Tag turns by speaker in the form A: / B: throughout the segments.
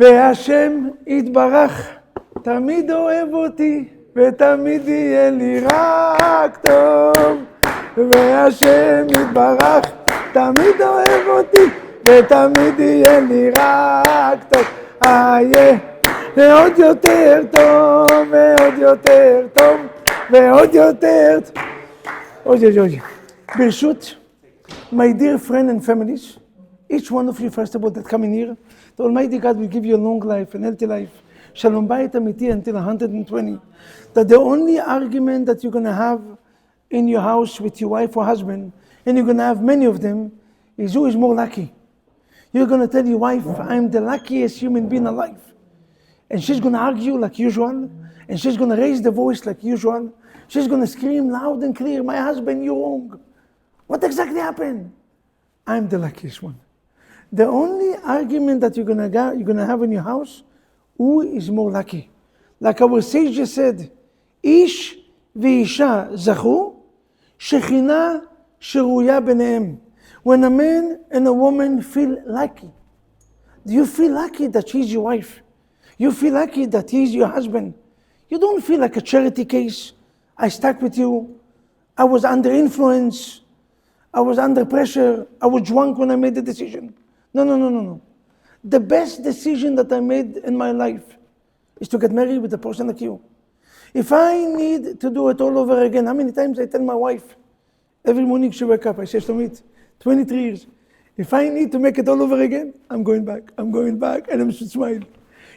A: והשם יתברך תמיד אוהב אותי ותמיד יהיה לי רק טוב. והשם יתברך תמיד אוהב אותי ותמיד יהיה לי רק טוב. אהיה ועוד יותר טוב ועוד יותר טוב ועוד יותר טוב. אוי. ברשות, my dear friend and families, each one of you first of all that come in here, the Almighty God will give you a long life, an healthy life. Shalom bayit amiti until 120. That the only argument that you're going to have in your house with your wife or husband, and you're going to have many of them, is who is more lucky. You're going to tell your wife, I'm the luckiest human being alive. And she's going to argue like usual, and she's going to raise the voice like usual. She's going to scream loud and clear, my husband, you're wrong. What exactly happened? I'm the luckiest one. The only argument that you're going to have in your house, who is more lucky? Like our sage just said, Ish v'isha zachu, shechina sheruya b'nehem. When a man and a woman feel lucky, do you feel lucky that she's your wife? You feel lucky that he's your husband. You don't feel like a charity case. I stuck with you. I was under influence. I was under pressure. I was drunk when I made the decision. No. The best decision that I made in my life is to get married with a person like you. If I need to do it all over again, how many times I tell my wife, every morning she wake up, I say to me, 23 years, if I need to make it all over again, I'm going back, and I'm smile.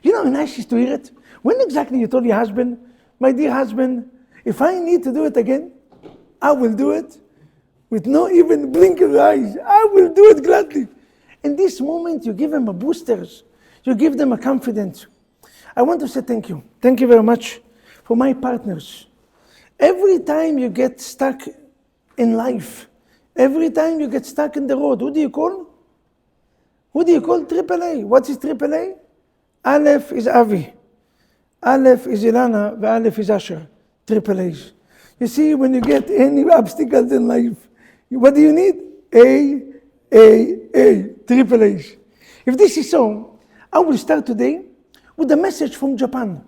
A: You know how nice it is to hear it? When exactly you told your husband, my dear husband, if I need to do it again, I will do it with no even blink of eyes. I will do it gladly. In this moment, you give them a boosters. You give them a confidence. I want to say thank you. Thank you very much for my partners. Every time you get stuck in life, every time you get stuck in the road, who do you call? AAA. What is AAA? Aleph is Avi. Aleph is Ilana, and Aleph is Asher. AAAs. You see, when you get any obstacles in life, what do you need? AAAs. If this is so, I will start today with a message from Japan.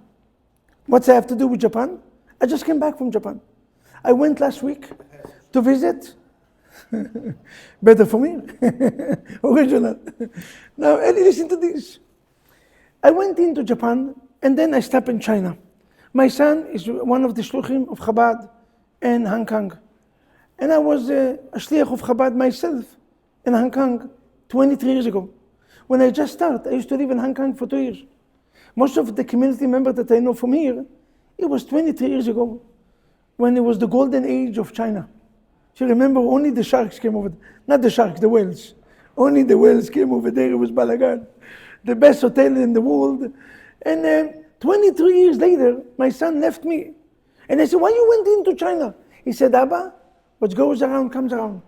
A: What's I have to do with Japan? I just came back from Japan. I went last week to visit. Better for me. Original. Now, listen to this. I went into Japan and then I stopped in China. My son is one of the shluchim of Chabad in Hong Kong. And I was a shliach of Chabad myself in Hong Kong 23 years ago. When I just started, I used to live in Hong Kong for 2 years. Most of the community members that I know from here, it was 23 years ago when it was the golden age of China. So remember, only the sharks came over, not the sharks, the whales. Only the whales came over there, it was Balagan. The best hotel in the world. And 23 years later, my son left me. And I said, why you went into China? He said, Abba, what goes around comes around.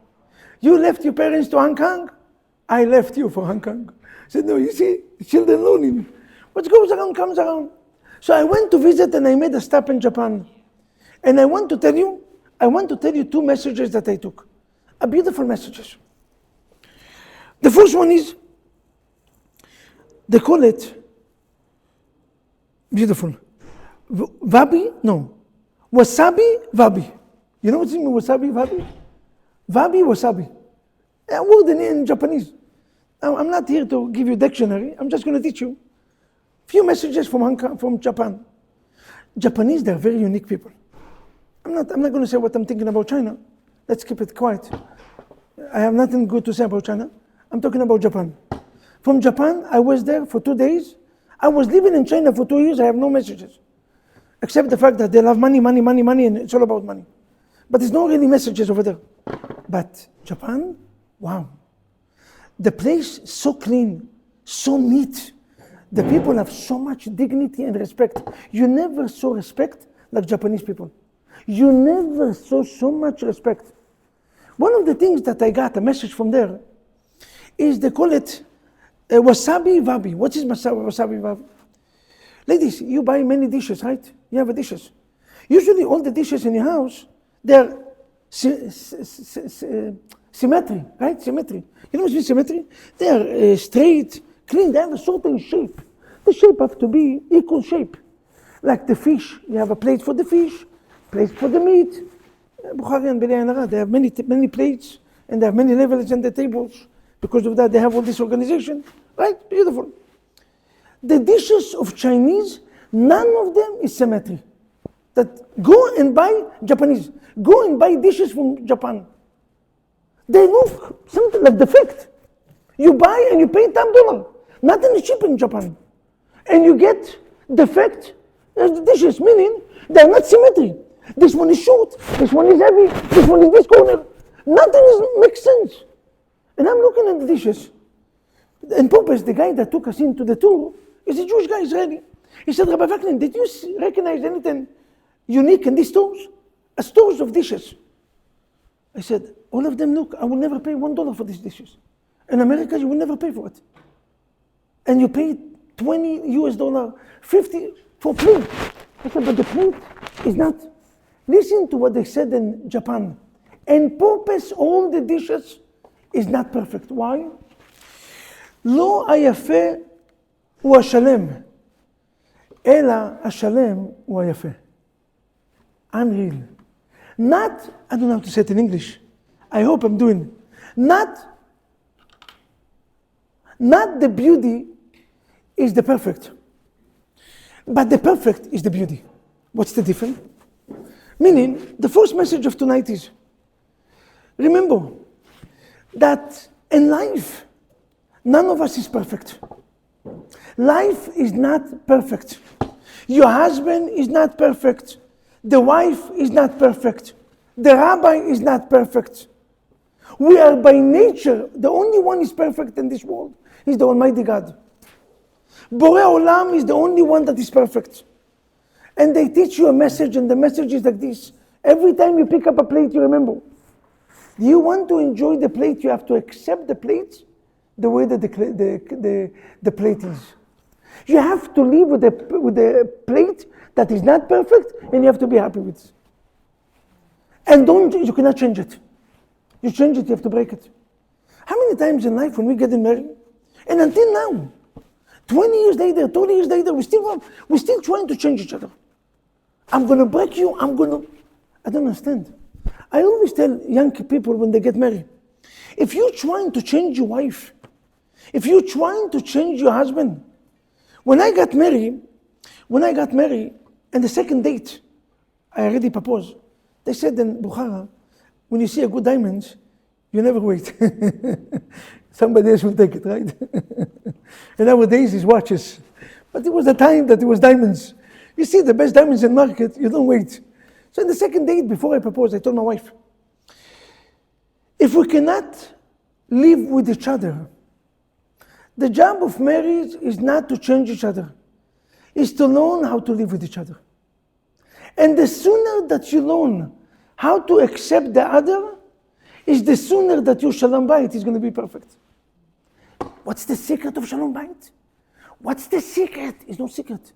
A: You left your parents to Hong Kong, I left you for Hong Kong. I said, no, you see, the children learning. What goes around comes around. So I went to visit and I made a stop in Japan. And I want to tell you 2 messages that I took. Beautiful messages. The first one is, they call it, beautiful, wabi? No. Wasabi, wabi. You know what's in wasabi, wabi? Wabi, wasabi. A word in Japanese. Now, I'm not here to give you a dictionary. I'm just going to teach you a few messages from Japan. Japanese, they're very unique people. I'm not going to say what I'm thinking about China. Let's keep it quiet. I have nothing good to say about China. I'm talking about Japan. From Japan, I was there for 2 days. I was living in China for 2 years. I have no messages. Except the fact that they love money, and it's all about money. But there's no really messages over there. But Japan, wow. The place is so clean, so neat. The people have so much dignity and respect. You never saw respect like Japanese people. You never saw so much respect. One of the things that I got, a message from there, is they call it wasabi wabi. What is wasabi wabi? Ladies, you buy many dishes, right? You have dishes. Usually all the dishes in your house, they're symmetry, right? Symmetry. You know what's symmetry? They're straight, clean, they have a certain shape. the shape have to be equal shape. Like the fish, you have a plate for the fish, plate for the meat. Bukhari and Beli Anara, they have many plates and they have many levels in the tables. Because of that, they have all this organization. Right? Beautiful. The dishes of Chinese, none of them is symmetry. That go and buy Japanese. Go and buy dishes from Japan. They look something like defect. You buy and you pay $10. Nothing is cheap in Japan. And you get defect dishes, meaning they're not symmetry. This one is short, this one is heavy, this one is this corner. Nothing makes sense. And I'm looking at the dishes. And purpose, the guy that took us into the tour, is a Jewish guy, Israeli. He said, Rabbi Vaknin, did you recognize anything unique in these stores? Stores of dishes. I said, all of them look, I will never pay $1 for these dishes. In America, you will never pay for it. And you pay $20, 50 for plate. I said, but the plate is not. Listen to what they said in Japan. And purpose, all the dishes is not perfect. Why? לא היפה הוא השלם, אלא השלם הוא היפה. Unreal. Not, I don't know how to say it in English. I hope I'm doing. Not the beauty is the perfect, but the perfect is the beauty. What's the difference? Meaning, the first message of tonight is, remember that in life, none of us is perfect. Life is not perfect. Your husband is not perfect. The wife is not perfect. The rabbi is not perfect. We are by nature, the only one is perfect in this world is the Almighty God. Borei Olam is the only one that is perfect. And they teach you a message, and the message is like this. Every time you pick up a plate, you remember. Do you want to enjoy the plate? You have to accept the plate the way that the plate is. You have to live with the plate that is not perfect, and you have to be happy with it. And you cannot change it. You change it, you have to break it. How many times in life when we get married, and until now, 20 years later, 30 years later, we're still trying to change each other. I'm going to break you, I don't understand. I always tell young people when they get married, if you're trying to change your wife, if you're trying to change your husband, when I got married, and the second date, I already proposed. They said in Bukhara, when you see a good diamond, you never wait. Somebody else will take it, right? And nowadays it's watches. But it was a time that it was diamonds. You see the best diamonds in the market, you don't wait. So in the second date, before I proposed, I told my wife, if we cannot live with each other, the job of marriage is not to change each other. It's to learn how to live with each other. And the sooner that you learn how to accept the other, is the sooner that your Shalom Bayit is going to be perfect. What's the secret of Shalom Bayit? What's the secret? It's no secret.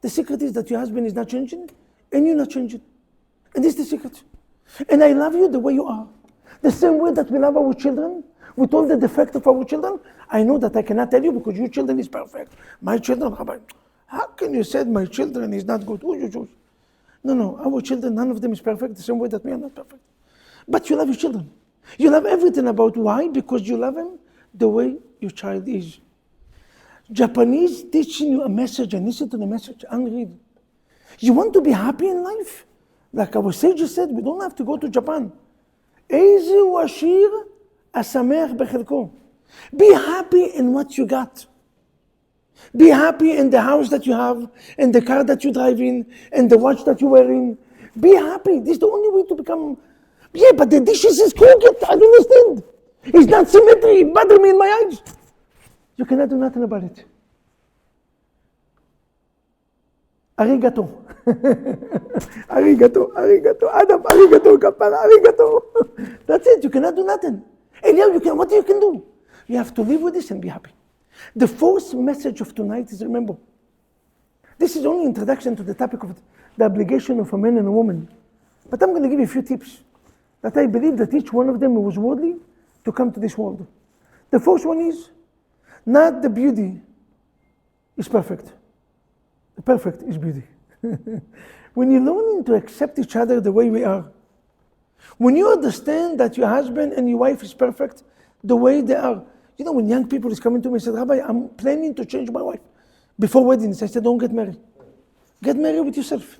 A: The secret is that your husband is not changing, and you're not changing. And this is the secret. And I love you the way you are. The same way that we love our children, with all the defect of our children, I know that I cannot tell you because your children is perfect. My children, how can you say my children is not good? Who you choose? No, our children, none of them is perfect, the same way that we are not perfect. But you love your children. You love everything about why? Because you love them the way your child is. Japanese teaching you a message and listen to the message and read. You want to be happy in life? Like our sages said, we don't have to go to Japan. Eizu ashir asameach bechelko. Be happy in what you got. Be happy in the house that you have, in the car that you drive in, and the watch that you're wearing. Be happy. This is the only way to become. Yeah, but the dishes is crooked. I don't understand. It's not symmetry. It bothers me in my eyes. You cannot do nothing about it. Arigato. Arigato. Adam, arigato, kapara, arigato. That's it. You cannot do nothing. And yeah, what you can do? You have to live with this and be happy. The fourth message of tonight is, remember, this is only introduction to the topic of the obligation of a man and a woman. But I'm going to give you a few tips that I believe that each one of them was worthy to come to this world. The first one is, not the beauty is perfect. Perfect is beauty. When you're learning to accept each other the way we are, when you understand that your husband and your wife is perfect the way they are. You know, when young people is coming to me and said, Rabbi, I'm planning to change my wife before weddings. I said, don't get married. Get married with yourself.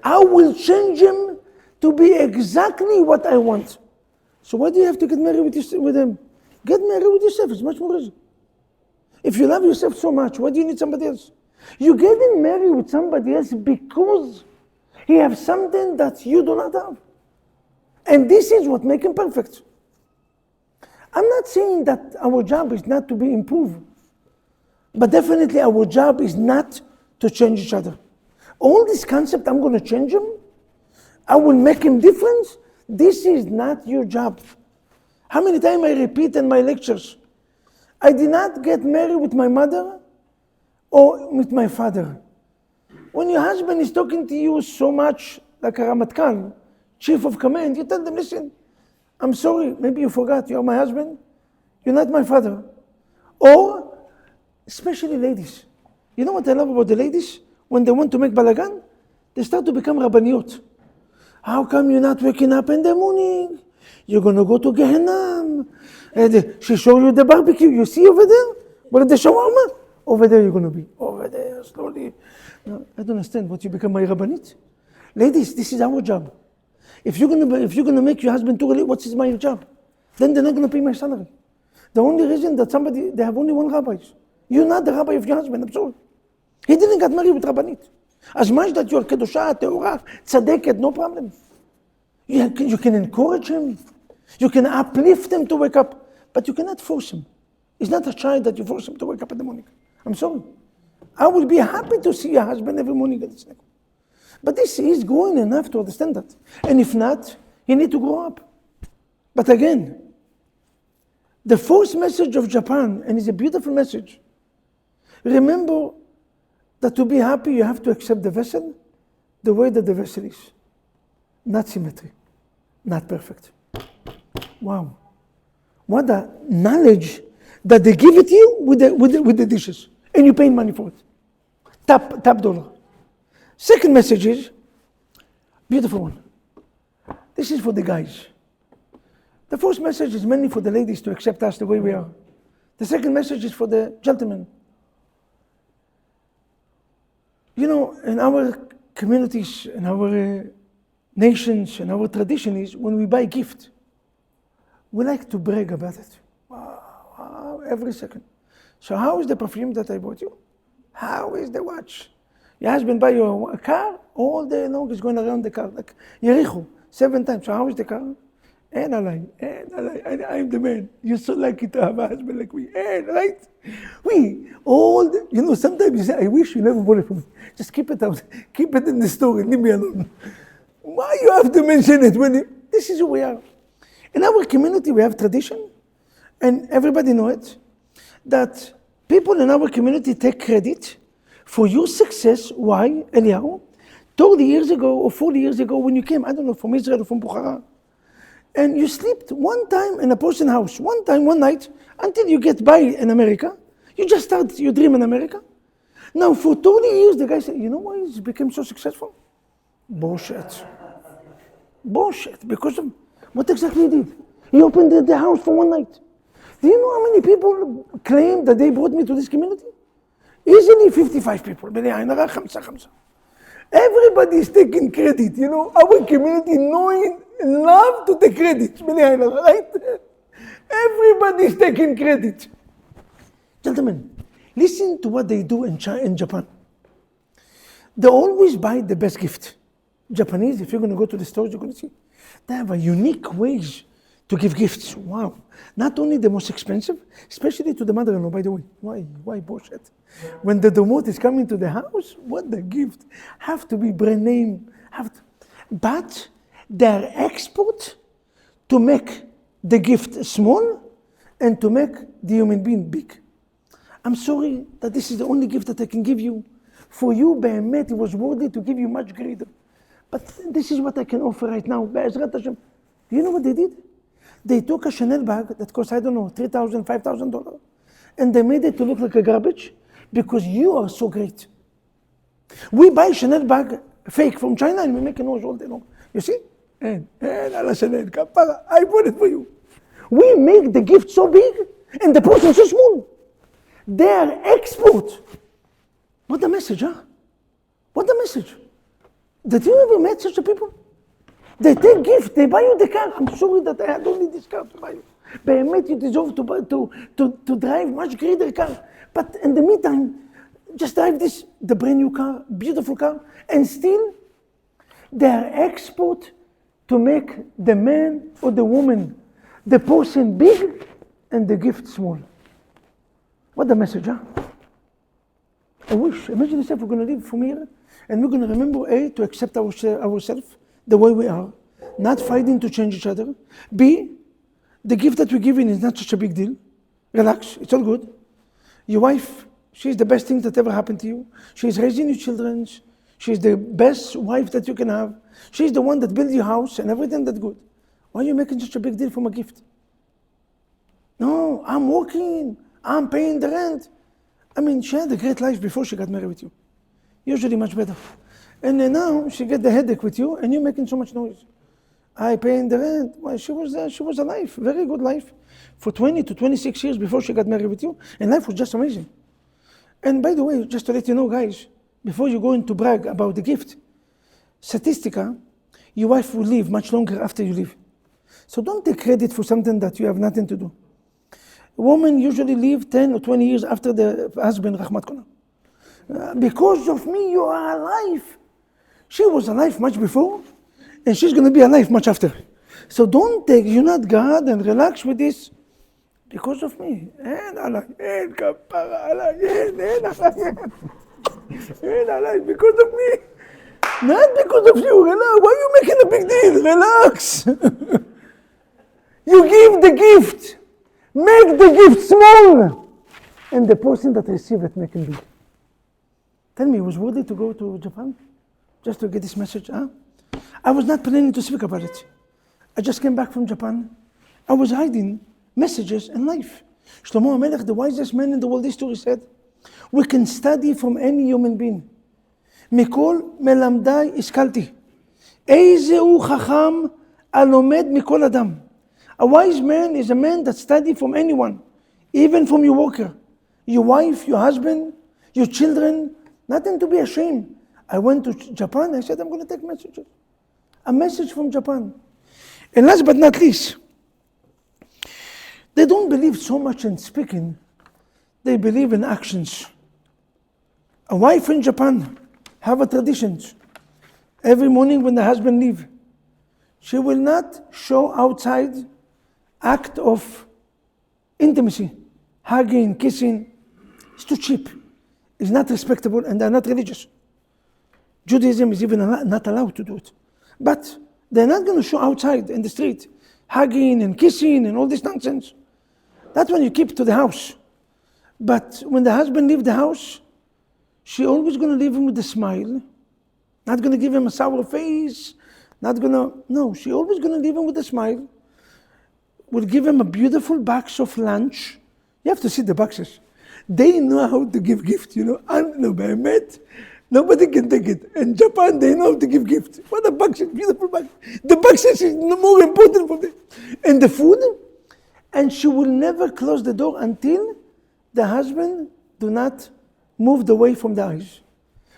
A: I will change him to be exactly what I want. So why do you have to get married with him? Get married with yourself. It's much more easy. If you love yourself so much, why do you need somebody else? You're getting married with somebody else because he has something that you do not have. And this is what makes him perfect. I'm not saying that our job is not to be improved, but definitely our job is not to change each other. All this concept, I'm going to change him, I will make him different, this is not your job. How many times I repeat in my lectures, I did not get married with my mother or with my father. When your husband is talking to you so much like a Ramatkal, chief of command, you tell them, listen, I'm sorry, maybe you forgot, you're my husband, you're not my father. Or, especially ladies. You know what I love about the ladies? When they want to make balagan, they start to become rabbaniyot. How come you're not waking up in the morning? You're going to go to Gehenna. She showed you the barbecue. You see over there? Where the shawarma? Over there you're going to be. Over there, slowly. No, I don't understand what you become my rabbanit. Ladies, this is our job. If you're going to make your husband too early, what's my job? Then they're not going to pay my salary. The only reason that they have only one rabbi. You're not the rabbi of your husband, I'm sorry. He didn't get married with rabbanit. As much that you're kedusha, teorah, tzadeket, no problem. You can encourage him. You can uplift him to wake up, but you cannot force him. It's not a child that you force him to wake up in the morning. I'm sorry. I will be happy to see your husband every morning at the snake. But this is growing enough to understand that. And if not, you need to grow up. But again, the first message of Japan, and it's a beautiful message, remember that to be happy, you have to accept the vessel the way that the vessel is. Not symmetry, not perfect. Wow. What a knowledge that they give it to you with the dishes. And you pay money for it. Top dollar. Second message is, beautiful one. This is for the guys. The first message is mainly for the ladies to accept us the way we are. The second message is for the gentlemen. You know, in our communities, in our nations, in our tradition is when we buy gift, we like to brag about it. Wow, every second. So how is the perfume that I bought you? How is the watch? Your husband buy you a car, all day long is going around the car, like Yericho, 7 times. So how is the car? And I'm the man. You're so lucky to have a husband like me. And right? Sometimes you say, I wish you never bought it for me. Just keep it out. Keep it in the store and leave me alone. Why you have to mention it this is who we are. In our community, we have tradition, and everybody knows it, that people in our community take credit for your success. Why, Eliyahu? 30 years ago or 40 years ago when you came, I don't know, from Israel or from Bukhara, and you slept one time in a person's house, one time, one night, until you get by in America. You just start your dream in America. Now, for 30 years, the guy said, you know why he became so successful? Bullshit. Because of what exactly he did. He opened the house for one night. Do you know how many people claim that they brought me to this community? Easily 55 people. Everybody is taking credit, our community love to take credit, right? Everybody is taking credit. Gentlemen, listen to what they do in Japan. They always buy the best gift. Japanese, if you're going to go to the stores, you're going to see, they have a unique ways to give gifts. Wow. Not only the most expensive, especially to the mother-in-law, by the way. Why bullshit? When the domot is coming to the house, what the gift? Have to be brand name. But they're expert to make the gift small and to make the human being big. I'm sorry that this is the only gift that I can give you. For you, Be'emet, it was worthy to give you much greater. But this is what I can offer right now. Be'ezrat Hashem. Do you know what they did? They took a Chanel bag that cost, I don't know, $3,000, $5,000, and they made it to look like a garbage because you are so great. We buy Chanel bag fake from China and we make a noise all day long. You see? And Allah Chanel, kapara, I bought it for you. We make the gift so big and the person so small. They are expert. What the message, huh? What the message? Did you ever meet such a people? They take gift, they buy you the car. I'm sorry that I don't need this car to buy you. But you deserve to drive much greater car. But in the meantime, just drive this, the brand new car, beautiful car, and still they are expert to make the man or the woman, the person big and the gift small. What the message, huh? I wish, imagine yourself, we're going to live from here and we're going to remember A, to accept ourselves the way we are, not fighting to change each other. B, the gift that we're giving is not such a big deal. Relax, it's all good. Your wife, she's the best thing that ever happened to you. She's raising your children. She's the best wife that you can have. She's the one that built your house and everything that's good. Why are you making such a big deal from a gift? No, I'm working. I'm paying the rent. I mean, she had a great life before she got married with you. Usually much better. And then now she get the headache with you and you're making so much noise. I paying the rent. Well, she was alive, very good life, for 20 to 26 years before she got married with you. And life was just amazing. And by the way, just to let you know, guys, before you go in to brag about the gift, statistica, your wife will live much longer after you leave. So don't take credit for something that you have nothing to do. Women usually live 10 or 20 years after the husband, Rahmat Kona. Because of me, you are alive. She was alive much before, and she's going to be alive much after. So don't take, you're not God, and relax with this. Because of me. Because of me. Not because of you. Relax. Why are you making a big deal? Relax. You give the gift. Make the gift small. And the person that receives it, make it big. Tell me, was worthy to go to Japan? Just to get this message, huh? I was not planning to speak about it. I just came back from Japan. I was hiding messages in life. Shlomo HaMelech, the wisest man in the world history, said, we can study from any human being. Mikol melamdai iskalti. Eizeu chacham alomed mikol adam. A wise man is a man that studies from anyone, even from your worker, your wife, your husband, your children. Nothing to be ashamed. I went to Japan, I said, I'm going to take messages. A message from Japan. And last but not least, they don't believe so much in speaking, they believe in actions. A wife in Japan have a tradition. Every morning when the husband leaves, she will not show outside act of intimacy, hugging, kissing. It's too cheap. It's not respectable and they're not religious. Judaism is even not allowed to do it. But they're not going to show outside in the street, hugging and kissing and all this nonsense. That's when you keep to the house. But when the husband leaves the house, she always going to leave him with a smile, not going to give him a sour face, no, she always going to leave him with a smile, will give him a beautiful box of lunch. You have to see the boxes. They know how to give gift, you know. No, I met. Nobody can take it. In Japan, they know how to give gift. What a box, beautiful box. The boxes is more important for them. And the food, and she will never close the door until the husband do not move away from the eyes.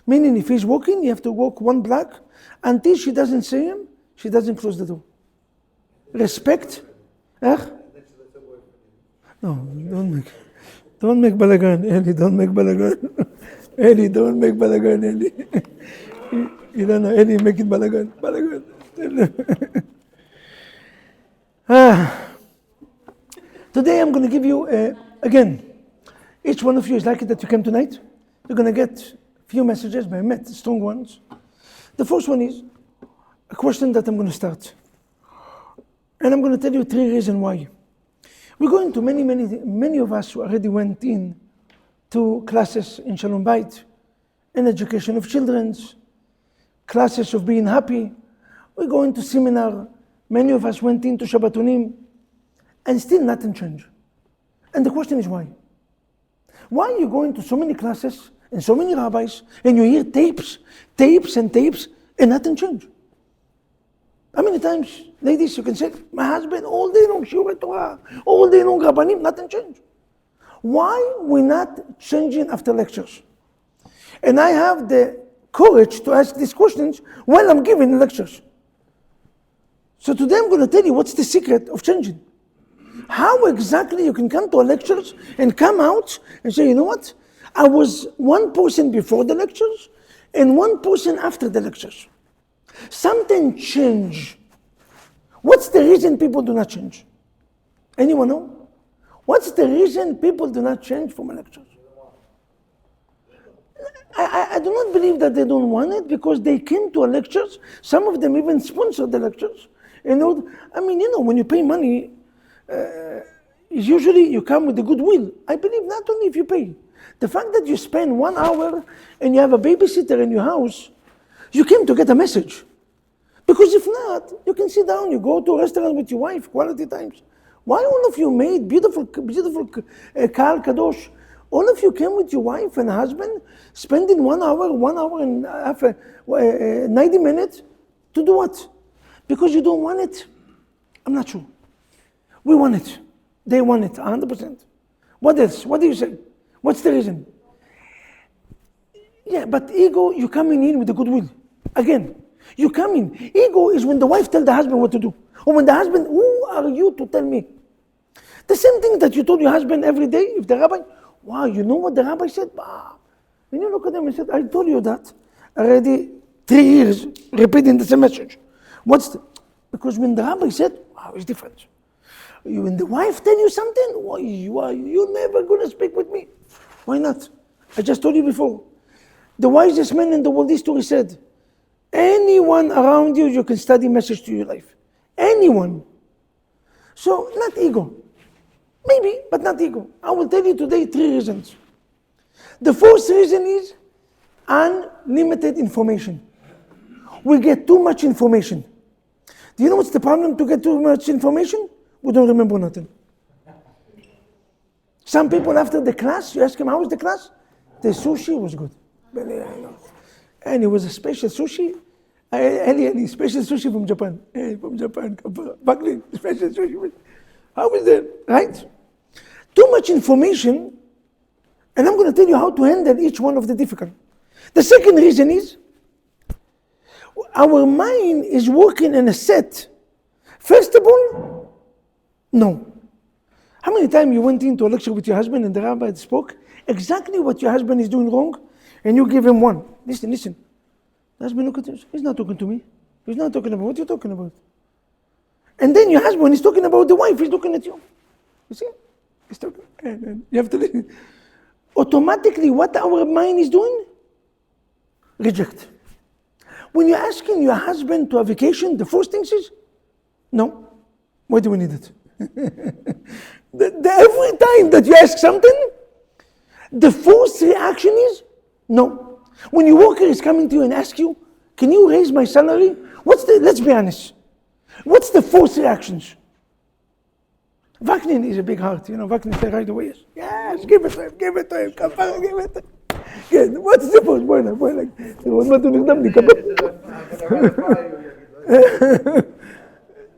A: Meaning if he's walking, you have to walk one block. Until she doesn't see him, she doesn't close the door. Respect. No, don't make balagan, Eli, don't make balagan. Eli, don't make balagan, Eli. You don't know, Eli, make it balagan. Today I'm going to give you, again, each one of you is lucky that you came tonight. You're going to get a few messages, but I met strong ones. The first one is a question that I'm going to start. And I'm going to tell you 3 reasons why. We're going to many of us who already went in to classes in Shalom Bayit, in education of children, classes of being happy. We're going to seminar. Many of us went into Shabbatonim, and still nothing changed. And the question is why? Why are you going to so many classes and so many rabbis and you hear tapes, and nothing change? How many times, ladies, you can say, my husband all day long Shiurei Torah, all day long Rabbanim, nothing changed. Why we not changing after lectures? And I have the courage to ask these questions while I'm giving lectures. So today I'm going to tell you what's the secret of changing. How exactly you can come to a lectures and come out and say, you know what? I was one person before the lectures and one person after the lectures. Something changed. What's the reason people do not change? Anyone know? What's the reason people do not change from lectures? I do not believe that they don't want it because they came to our lectures. Some of them even sponsor the lectures. When you pay money, usually you come with a goodwill. I believe not only if you pay. The fact that you spend 1 hour and you have a babysitter in your house, you came to get a message. Because if not, you can sit down, you go to a restaurant with your wife, quality times. Why all of you made beautiful Kahal Kadosh? All of you came with your wife and husband, spending 1 hour and a half, 90 minutes to do what? Because you don't want it? I'm not sure. We want it. They want it, 100%. What else? What do you say? What's the reason? Yeah, but ego, you're coming in with a goodwill. Again, you come in. Ego is when the wife tells the husband what to do. Or when the husband, who are you to tell me? The same thing that you told your husband every day, if the rabbi, wow, you know what the rabbi said? Wow. When you look at them and said, I told you that already 3 years, repeating the same message. Because when the rabbi said, wow, it's different. When the wife tell you something, why you're never going to speak with me. Why not? I just told you before. The wisest man in the world history said, anyone around you, you can study message to your life. Anyone. So, not ego. Maybe, but not ego. I will tell you today 3 reasons. The first reason is unlimited information. We get too much information. Do you know what's the problem to get too much information? We don't remember nothing. Some people after the class, you ask them, how was the class? The sushi was good. And it was a special sushi. Eli, special sushi from Japan. Hey, from Japan. Buckley, special sushi. How was it? Right? Too much information, and I'm going to tell you how to handle each one of the difficult. The second reason is, our mind is working in a set. First of all, no. How many times you went into a lecture with your husband and the rabbi spoke exactly what your husband is doing wrong, and you give him one. Listen. The husband look at him, he's not talking to me. He's not talking about what you're talking about. And then your husband is talking about the wife, he's looking at you. You see? He's talking, and you have to listen. Automatically, what our mind is doing? Reject. When you're asking your husband to a vacation, the first thing is, no. Why do we need it? Every time that you ask something, the first reaction is, no. When your worker is coming to you and asks you, can you raise my salary? Let's be honest. What's the first reactions? Vaknin is a big heart, Vaknin said right away, yes, give it to him, give it to him. Good. What's the first?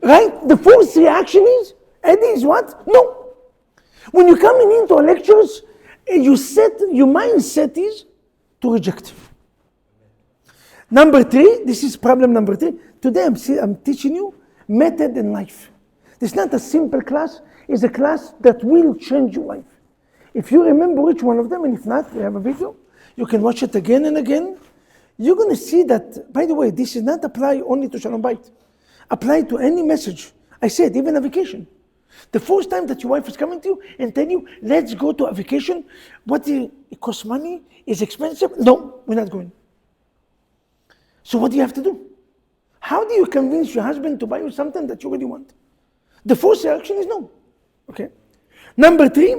A: Right? The first reaction is, Eddie is what? No. When you're coming into lectures, your mindset is to reject. Number 3, this is problem number 3. Today I'm teaching you method in life. This is not a simple class, it's a class that will change your life. If you remember each one of them, and if not, we have a video, you can watch it again and again. You're going to see that, by the way, this is not apply only to Shalom Bayit. Apply to any message. I said, even a vacation. The first time that your wife is coming to you and tell you, let's go to a vacation, it costs money, it's expensive. No, we're not going. So what do you have to do? How do you convince your husband to buy you something that you really want? The first reaction is no. Okay. Number 3,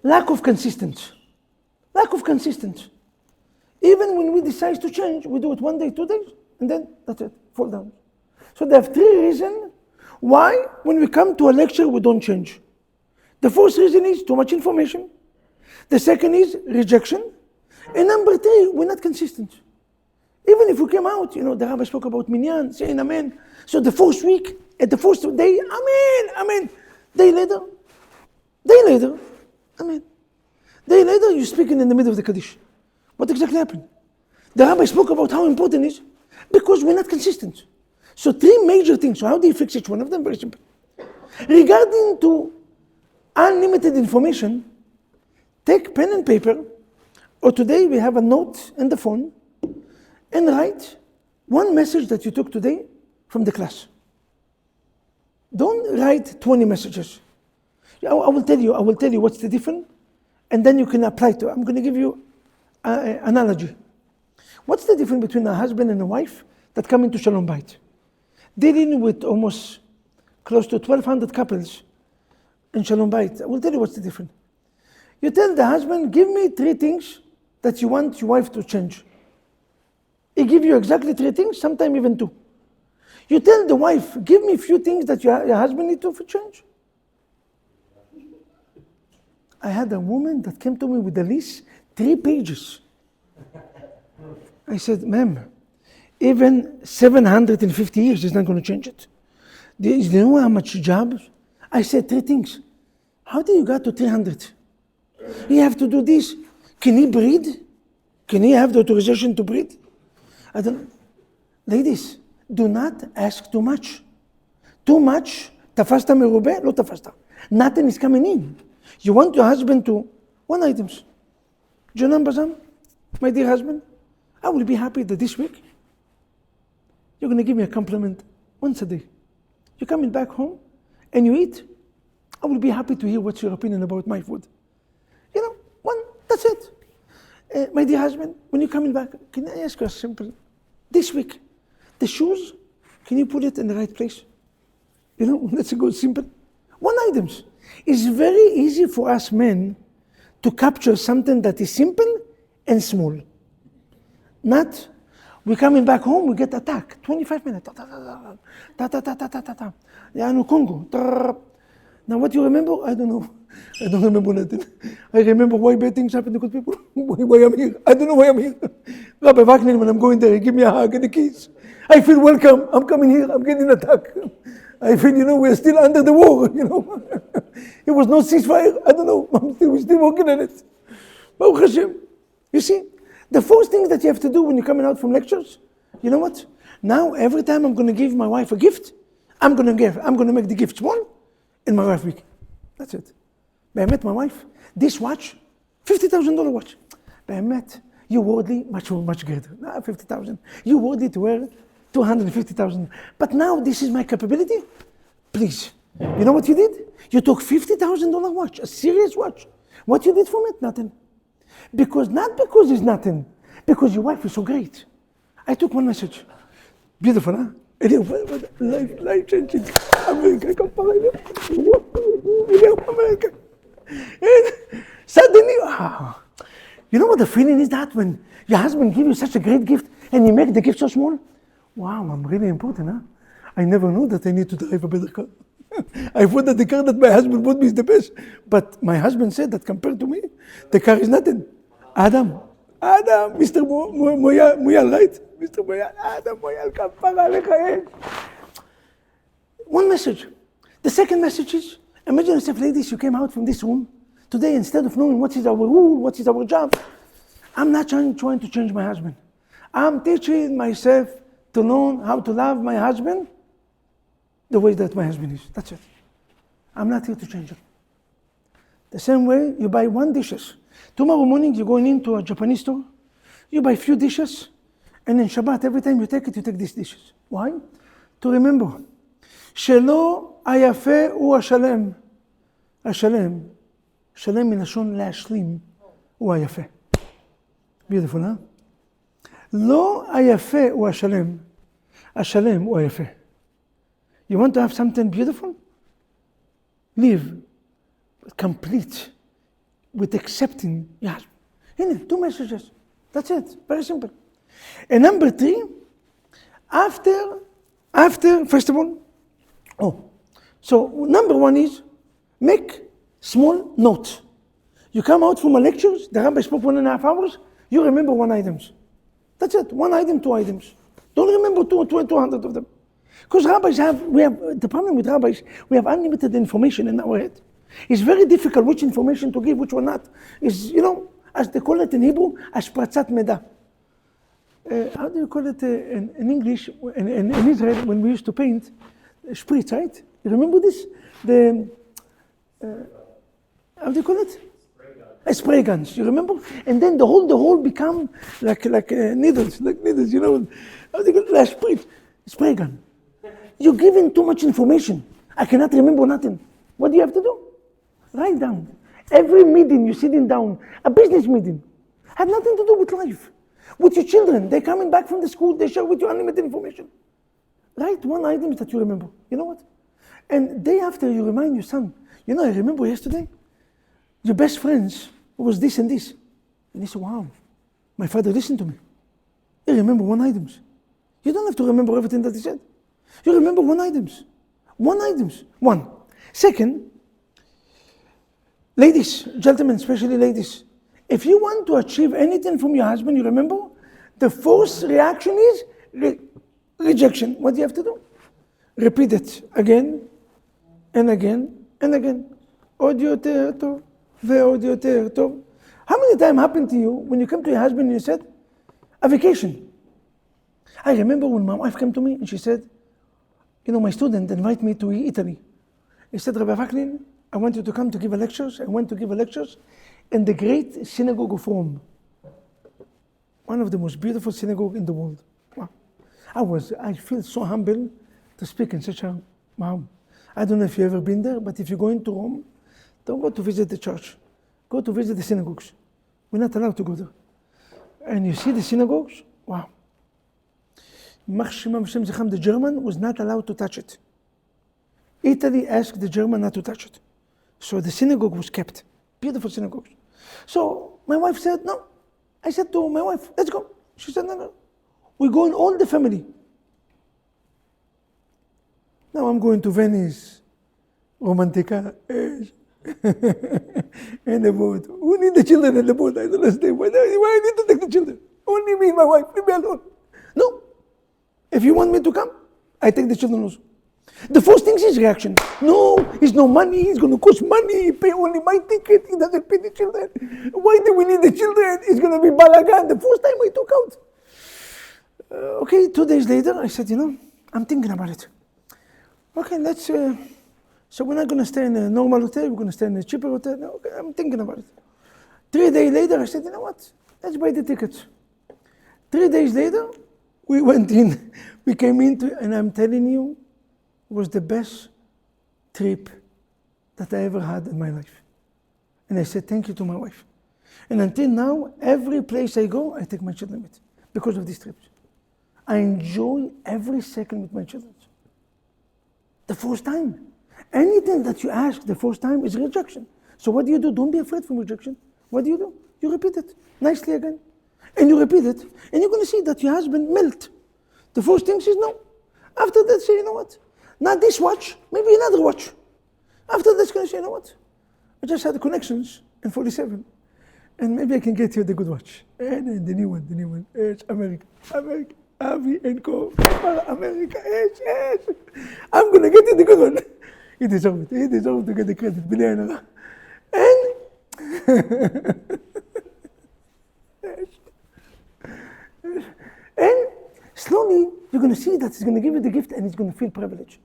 A: lack of consistency. Lack of consistency. Even when we decide to change, we do it 1 day, 2 days, and then that's it, fall down. So there are 3 reasons why when we come to a lecture, we don't change. The first reason is too much information. The second is rejection. And number three, we're not consistent. Even if we came out, the rabbi spoke about minyan, saying amen. So the first week, at the first day, amen, amen. Day later, amen. Day later, you're speaking in the middle of the Kaddish. What exactly happened? The rabbi spoke about how important it is because we're not consistent. So three major things. So how do you fix each one of them? Very simple. Regarding to unlimited information, take pen and paper, or today we have a note in the phone, and write one message that you took today from the class. Don't write 20 messages. I will tell you what's the difference, and then you can apply to it. I'm going to give you an analogy. What's the difference between a husband and a wife that come into Shalom Bayit? Dealing with almost close to 1,200 couples in Shalom Bayit. I will tell you what's the difference. You tell the husband, give me 3 things that you want your wife to change. He give you exactly 3 things, sometimes even 2. You tell the wife, give me a few things that your husband needs to change. I had a woman that came to me with a list, 3 pages. I said, ma'am, even 750 years is not going to change it. Do you know how much job? I said 3 things. How do you get to 300? You have to do this. Can he breathe? Can he have the authorization to breathe? I don't. Ladies, do not ask too much. Too much, tafasta merube, lo tafasta. Nothing is coming in. You want your husband to, 1 items. Jonan Bazam, my dear husband, I will be happy that this week you're going to give me a compliment once a day. You're coming back home and you eat, I will be happy to hear what's your opinion about my food. One, that's it. My dear husband, when you're coming back, can I ask you a simple, this week, the shoes, can you put it in the right place? Let's go simple. 1 items. It's very easy for us men to capture something that is simple and small. Not, we're coming back home, we get attacked. 25 minutes. Congo. Now what you remember? I don't know. I don't remember nothing. I remember why bad things happen to good people. Why I'm here. I don't know why I'm here. Rabbi Wagner, when I'm going there, he give me a hug and a kiss. I feel welcome. I'm coming here. I'm getting attacked. I feel, we're still under the war, It was no ceasefire. I don't know. We're still working on it. Baruch Hashem. You see, the first thing that you have to do when you're coming out from lectures, you know what? Now, every time I'm going to give my wife a gift, I'm going to make the gift small and my wife big. That's it. I met my wife, this watch, $50,000 watch. I met you worthy, much greater. 50,000. You worthy to wear 250,000. But now this is my capability. Please. You know what you did? You took $50,000 watch, a serious watch. What you did from it? Nothing. Not because it's nothing. Because your wife is so great. I took one message. Beautiful, huh? Life changing. America, America. And suddenly, you know what the feeling is that when your husband gives you such a great gift and you make the gift so small? Wow, I'm really important, huh? I never knew that I need to drive a better car. I thought that the car that my husband bought me is the best. But my husband said that compared to me, the car is nothing. Adam, Mr. Moyal, right? Mr. Moyal, Adam Moyal, kapara lechael. One message. The second message is, imagine yourself, ladies, you came out from this room today, instead of knowing what is our rule, what is our job. I'm not trying to change my husband. I'm teaching myself to learn how to love my husband the way that my husband is. That's it. I'm not here to change him. The same way you buy 1 dishes. Tomorrow morning you're going into a Japanese store, you buy a few dishes, and in Shabbat, every time you take it, you take these dishes. Why? To remember. שלא היפה הוא השלם. השלם. שלם מלשון להשלים הוא היפה. Beautiful, huh? לא היפה הוא השלם. השלם הוא היפה. You want to have something beautiful? Live complete with accepting your husband. 2 messages. That's it. Very simple. And number 3, after, first of all, so number 1 is make small note. You come out from a lecture, the rabbi spoke 1.5 hours, you remember 1 item. That's it, 1 item, 2 items. Don't remember 200 of them. Because the problem with rabbis, we have unlimited information in our head. It's very difficult which information to give, which one not. Is, as they call it in Hebrew, השפרצת מידע. How do you call it in English, in Israel, when we used to paint? Spritz, right? You remember this? How do you call it? Spray guns, you remember? And then the whole become like needles, How do you call it? Spray gun. You're giving too much information. I cannot remember nothing. What do you have to do? Write down. Every meeting you're sitting down, a business meeting, had nothing to do with life. With your children, they're coming back from the school, they share with you unlimited information. Write 1 item that you remember. You know what? And day after you remind your son, I remember yesterday, your best friends was this and this. And he said, wow, my father listened to me. You remember 1 item. You don't have to remember everything that he said. You remember 1 item. 1 item. 1. Second, ladies, gentlemen, especially ladies, if you want to achieve anything from your husband, you remember, the first reaction is rejection. What do you have to do? Repeat it again and again and again. עוד יותר טוב ועוד יותר טוב. How many times happened to you when you come to your husband and you said, a vacation? I remember when my wife came to me and she said, my student invited me to Italy. He said, Rabbi Vaklin, I want you to come to give lectures. I went to give lectures in the great synagogue of Rome. One of the most beautiful synagogues in the world. Wow. I feel so humble to speak in such a, wow. I don't know if you've ever been there, but if you're going to Rome, don't go to visit the church. Go to visit the synagogues. We're not allowed to go there. And you see the synagogues, wow. The German was not allowed to touch it. Italy asked the German not to touch it. So the synagogue was kept. Beautiful synagogues. So my wife said, no. I said to my wife, let's go. She said, no. We're going all the family. Now I'm going to Venice. Romantica. And the boat. Who need the children in the boat? I don't understand. Why I need to take the children? Only me and my wife. Leave me alone. No. If you want me to come, I take the children also. The first thing is his reaction. No, it's no money, it's going to cost money, he pay only my ticket, he doesn't pay the children. Why do we need the children? It's going to be balagan. The first time I took out. Okay, 2 days later, I said, I'm thinking about it. Okay, so we're not going to stay in a normal hotel, we're going to stay in a cheaper hotel. Okay, I'm thinking about it. 3 days later, I said, you know what? Let's buy the tickets. 3 days later, we went in, we came into, and I'm telling you, it was the best trip that I ever had in my life. And I said thank you to my wife. And until now, every place I go, I take my children with because of these trips. I enjoy every second with my children. The first time. Anything that you ask the first time is rejection. So what do? Don't be afraid from rejection. What do? You repeat it nicely again. And you repeat it. And you're going to see that your husband melt. The first thing says no. After that, say, you know what? Not this watch, maybe another watch. After that's going to say, you know what? I just had connections in 47. And maybe I can get you the good watch. And the new one. It's America. Avi and Co. America. Yes. I'm going to get you the good one. He deserves it. He deserves to get the credit. And slowly, you're going to see that he's going to give you the gift and he's going to feel privileged.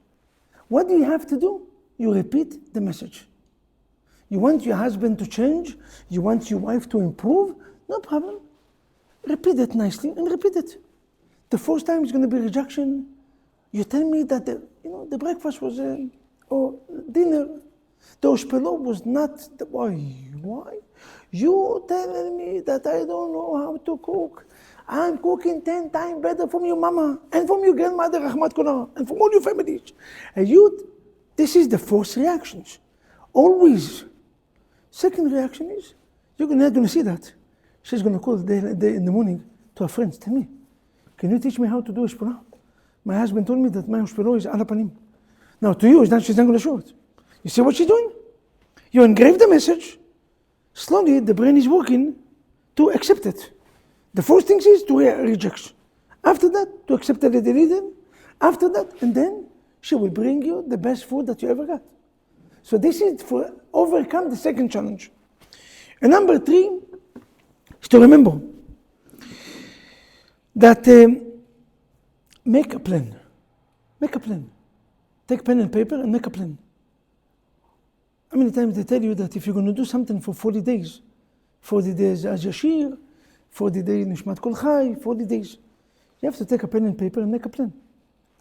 A: What do you have to do? You repeat the message. You want your husband to change? You want your wife to improve? No problem. Repeat it nicely and repeat it. The first time it's going to be rejection. You tell me that the breakfast was or dinner. The oshpelo was not the why? You telling me that I don't know how to cook. I'm cooking 10 times better from your mama and from your grandmother, Rahmat Kolah, and from all your families. And this is the first reactions. Always. Second reaction is, you're not going to see that. She's going to call in the morning to her friends. Tell me, can you teach me how to do Hashpurah? My husband told me that my Hashpurah is ala panim. Now to you, she's not going to show it. You see what she's doing? You engrave the message, slowly the brain is working to accept it. The first thing is to rejection. After that, to accept it a little. After that, and then she will bring you the best food that you ever got. So this is for overcome the second challenge. And number 3 is to remember that make a plan. Make a plan. Take pen and paper and make a plan. How many times they tell you that if you're going to do something for 40 days, 40 days as Yashir, 40 days Nishmat Kol Chai, 40 days, you have to take a pen and paper and make a plan.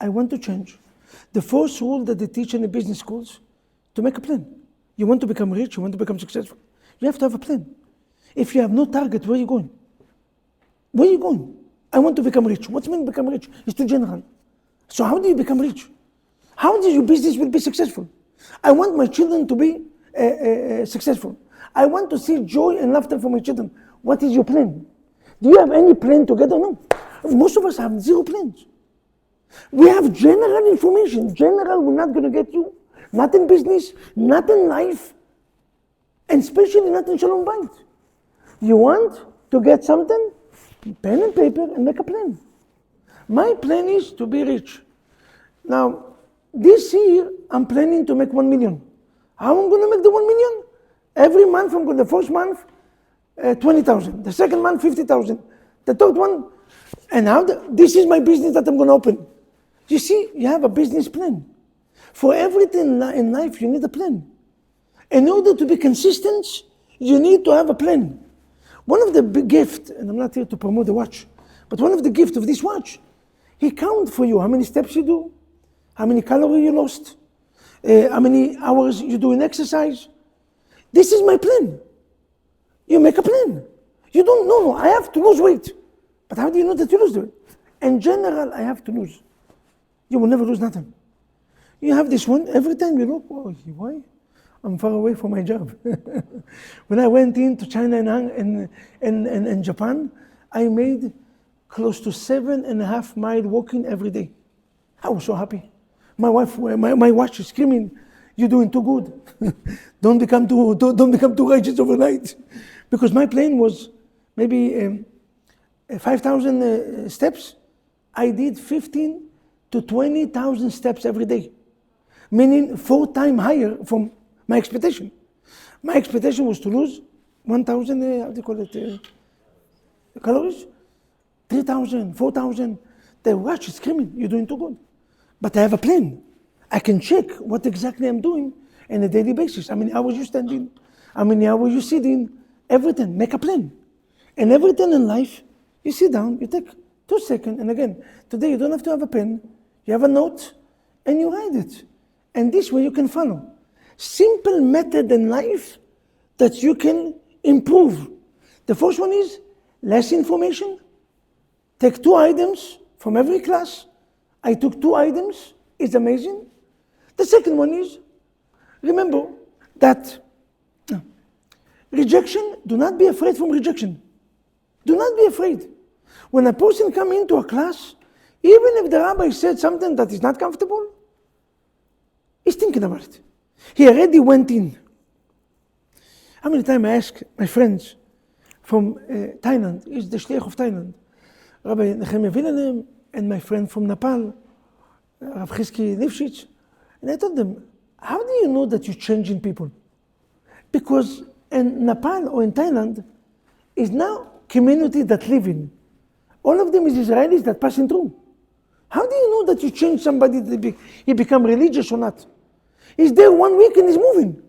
A: I want to change. The first rule that they teach in the business schools, to make a plan. You want to become rich, you want to become successful. You have to have a plan. If you have no target, where are you going? Where are you going? I want to become rich. What's mean become rich? It's too general. So how do you become rich? How does your business will be successful? I want my children to be successful. I want to see joy and laughter for my children. What is your plan? Do you have any plan together? No. Most of us have zero plans. We have general information. General, we're not going to get you. Not in business, not in life, and especially not in Shalom Bayit. You want to get something? Pen and paper and make a plan. My plan is to be rich. Now, this year, I'm planning to make 1 million. How am I going to make the 1 million? Every month, the first month, 20,000. The second month, 50,000. The third one, and this is my business that I'm going to open. You see, you have a business plan. For everything in life, you need a plan. In order to be consistent, you need to have a plan. One of the big gifts, and I'm not here to promote the watch, but one of the gifts of this watch, he counts for you how many steps you do, how many calories you lost, how many hours you do in exercise. This is my plan. You make a plan. You don't know, I have to lose weight. But how do you know that you lose weight? In general, I have to lose. You will never lose nothing. You have this one, every time you look, oh, why? I'm far away from my job. When I went into China and Japan, I made close to 7.5 miles walking every day. I was so happy. My wife is screaming, "You're doing too good. don't become too righteous overnight." Because my plan was maybe 5,000 steps. I did 15 to 20,000 steps every day, meaning 4 times higher from my expectation. My expectation was to lose 1,000, calories, 3,000, 4,000. The watch is screaming, "You're doing too good." But I have a plan. I can check what exactly I'm doing on a daily basis. How many hours you standing, how many hours you sitting, everything. Make a plan. And everything in life, you sit down, you take 2 seconds, and again, today you don't have to have a pen, you have a note, and you write it. And this way you can follow. Simple method in life that you can improve. The first one is less information. Take 2 items from every class. I took 2 items. It's amazing. The second one is, remember that rejection, do not be afraid from rejection. Do not be afraid. When a person comes into a class, even if the rabbi said something that is not comfortable, he's thinking about it. He already went in. How many times I ask my friends from Thailand, he's the Shliach of Thailand, Rabbi Nehemiah Villanem, and my friend from Nepal, Rav Chizki Lifshitz, and I told them, how do you know that you're changing people? Because in Nepal or in Thailand, is now community that live in. All of them is Israelis that passing through. How do you know that you change somebody, that he become religious or not? He's there 1 week and he's moving.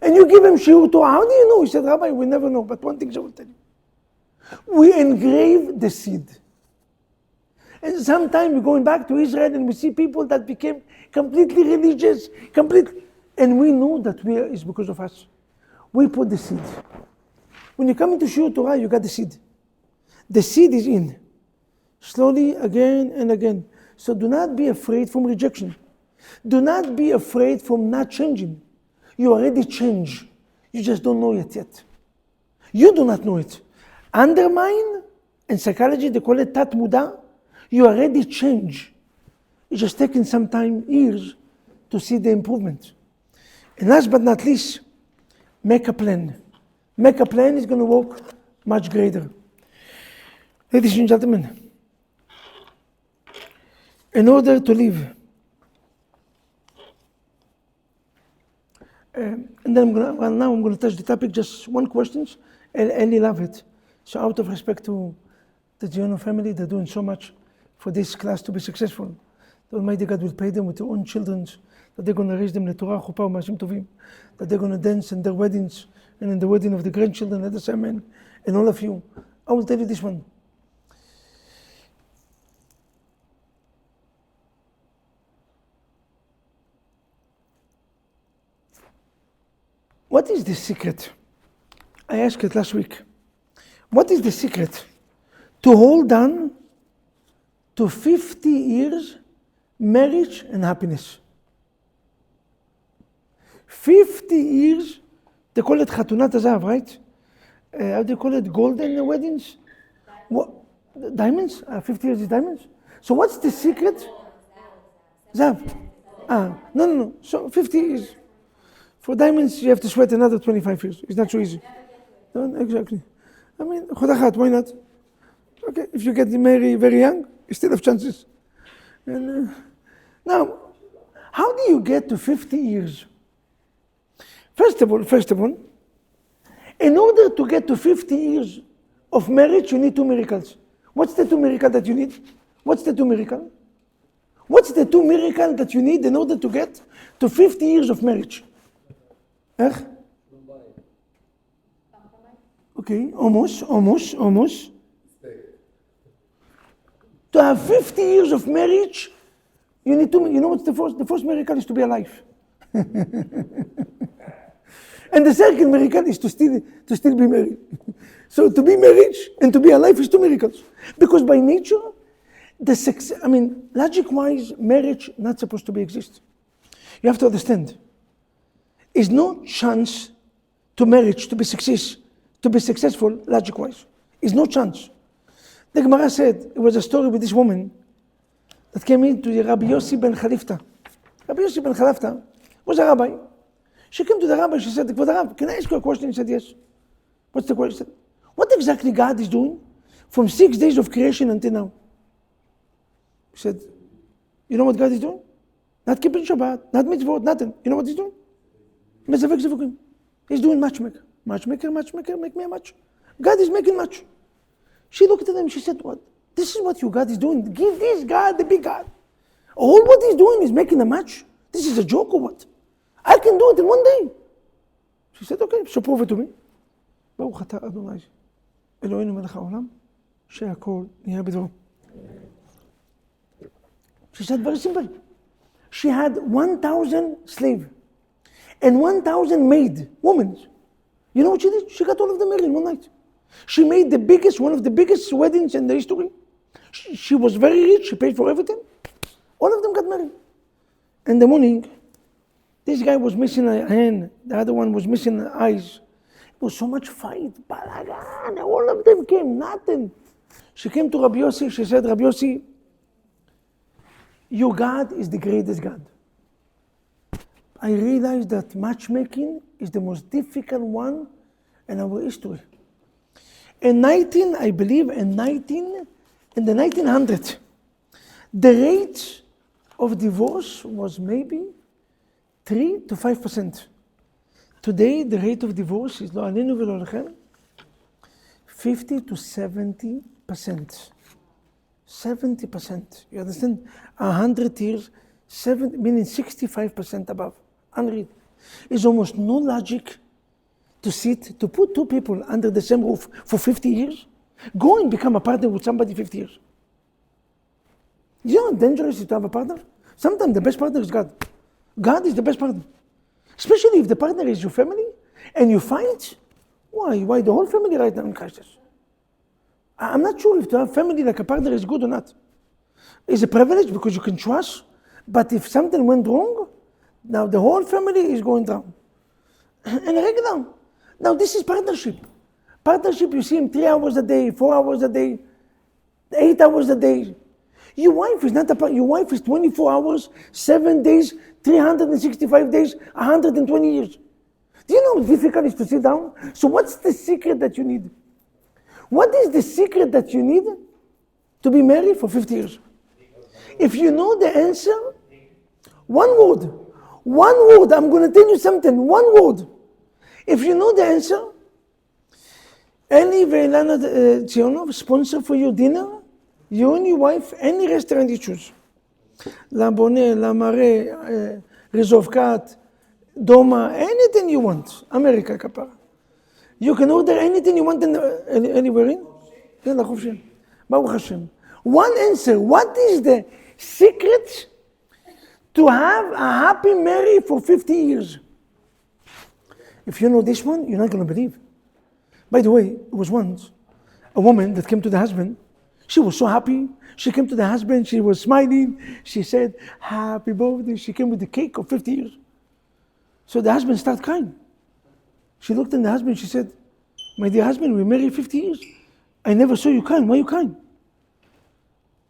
A: And you give him shiur Torah. How do you know? He said, Rabbi, we never know, but one thing I will tell you. We engrave the seed. And sometimes we're going back to Israel and we see people that became completely religious, and we know that it's because of us. We put the seed. When you come into shiur Torah, you got the seed. The seed is in. Slowly, again and again. So do not be afraid from rejection. Do not be afraid from not changing. You already changed. You just don't know it yet. You do not know it. Undermine, in psychology they call it tat muda. You already changed. It's just taking some time, years, to see the improvement. And last but not least, make a plan. Make a plan is going to work much greater. Ladies and gentlemen, in order to live, and then I'm going to touch the topic, just one question, and Ellie love it. So out of respect to the Giano family, they're doing so much for this class to be successful. The Almighty God will pay them with their own children, that they're going to raise them Torah, Chuppah, Ma'asim Tovim, that they're going to dance in their weddings, and in the wedding of the grandchildren, let us amen, and all of you. I will tell you this one. What is the secret? I asked it last week. What is the secret to hold on to 50 years marriage and happiness? 50 years, they call it Chatunat Hazahav, right? How do you call it? Golden weddings? What? Diamonds? 50 years is diamonds? So what's the secret? Zahav. No. So 50 years. For diamonds, you have to sweat another 25 years. It's not so easy. No, exactly. I mean, Chodachat, why not? Okay, if you get married very young, you still have chances. And, now, how do you get to 50 years? First of all, in order to get to 50 years of marriage, you need two miracles. What's the two miracles that you need? What's the two miracles? What's the two miracles that you need in order to get to 50 years of marriage? Okay, almost. To have 50 years of marriage, you need to, you know what's the first? The first miracle is to be alive. And the second miracle is to still be married. So to be married and to be alive is two miracles. Because by nature, logic-wise, marriage not supposed to be exist. You have to understand. Is no chance to marriage to be successful logic-wise. Is no chance. The Gemara said it was a story with this woman that came into the Rabbi Yossi ben Chalifta. Rabbi Yossi ben Chalifta was a rabbi. She came to the rabbi. She said, "Kvod Rav, can I ask you a question?" He said, "Yes." What's the question? He said, "What exactly God is doing from 6 days of creation until now?" He said, "You know what God is doing? Not keeping Shabbat, not mitzvot, nothing. You know what He's doing? He's doing matchmaker, make me a match. God is making match." She looked at him, she said, "What? This is what your God is doing? Give this God the big God. All what He's doing is making a match? This is a joke or what? I can do it in 1 day." She said, "Okay, so prove it to me." ברוך אתה אדוני, אלוהינו מלך העולם, שהכל נהיה בדברו. She said, very simple. She had 1,000 slaves and 1,000 maid women. You know what she did? She got all of them married in one night. She made one of the biggest weddings in the history. She was very rich, she paid for everything. All of them got married. In the morning, this guy was missing a hand, the other one was missing eyes. It was so much fight, balagan, all of them came, nothing. She came to Rabbi Yossi, she said, "Rabbi Yossi, your God is the greatest God. I realized that matchmaking is the most difficult one in our history. In the 1900s, the rate of divorce was maybe 3 to 5%. Today, the rate of divorce is 50 to 70%. 70%. You understand? 100 years, meaning 65% above. Unreal. There's almost no logic to put two people under the same roof for 50 years. Go and become a partner with somebody 50 years. You know how dangerous it is to have a partner? Sometimes the best partner is God. God is the best partner. Especially if the partner is your family and you fight. Why the whole family right now in crisis? I'm not sure if to have family like a partner is good or not. It's a privilege because you can trust, but if something went wrong, now the whole family is going down. And regular. Now this is partnership. Partnership, you see him 3 hours a day, 4 hours a day, 8 hours a day. Your wife is not your wife is 24 hours, 7 days, 365 days, 120 years. Do you know how difficult it is to sit down? So what's the secret that you need? What is the secret that you need to be married for 50 years? If you know the answer, one word, I'm going to tell you something, one word. If you know the answer, Eli ואילנה ציונוב, sponsor for your dinner, you and your wife, any restaurant you choose. La Bonnet, La Marais, Rezovkat, Doma, anything you want. America kapara. You can order anything you want anywhere in. Baruch Hashem. One answer. What is the secret to have a happy marriage for 50 years? If you know this one, you're not going to believe. By the way, it was once a woman that came to the husband. She was so happy. She came to the husband. She was smiling. She said, happy birthday. She came with the cake of 50 years. So the husband started crying. She looked at the husband. She said, my dear husband, we married 50 years. I never saw you crying. Why are you crying?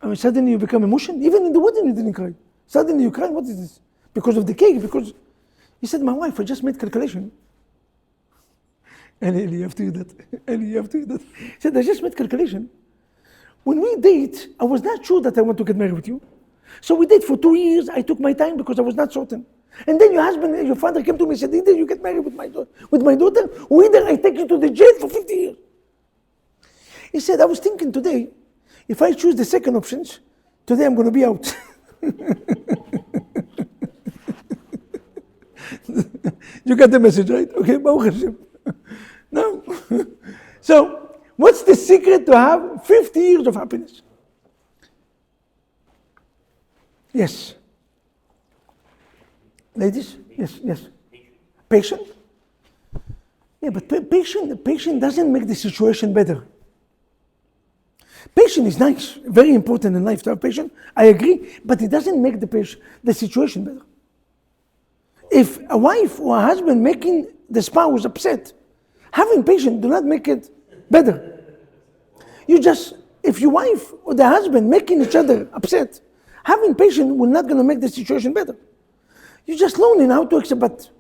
A: I mean, suddenly you become emotional. Even in the wedding you didn't cry. Suddenly you cry. What is this? Because of the cake. Because he said, my wife, I just made calculation. And Eli, you have to do that. Eli, you have to do that. He said, I just made calculation. When we date, I was not sure that I want to get married with you. So we date for 2 years. I took my time because I was not certain. And then your husband, your father came to me and said, either you get married with my daughter, or either I take you to the jail for 50 years. He said, I was thinking today, if I choose the second options, today I'm going to be out. You got the message, right? Okay, Baruch Hashem. No. So, what's the secret to have 50 years of happiness? Yes. Ladies? Yes. Patient? Yeah, but patient doesn't make the situation better. Patience is nice, very important in life to have patience. I agree, but it doesn't make the situation better. If a wife or a husband making the spouse upset, having patience do not make it better. If your wife or the husband making each other upset, having patience will not going to make the situation better. You're just learning how to accept,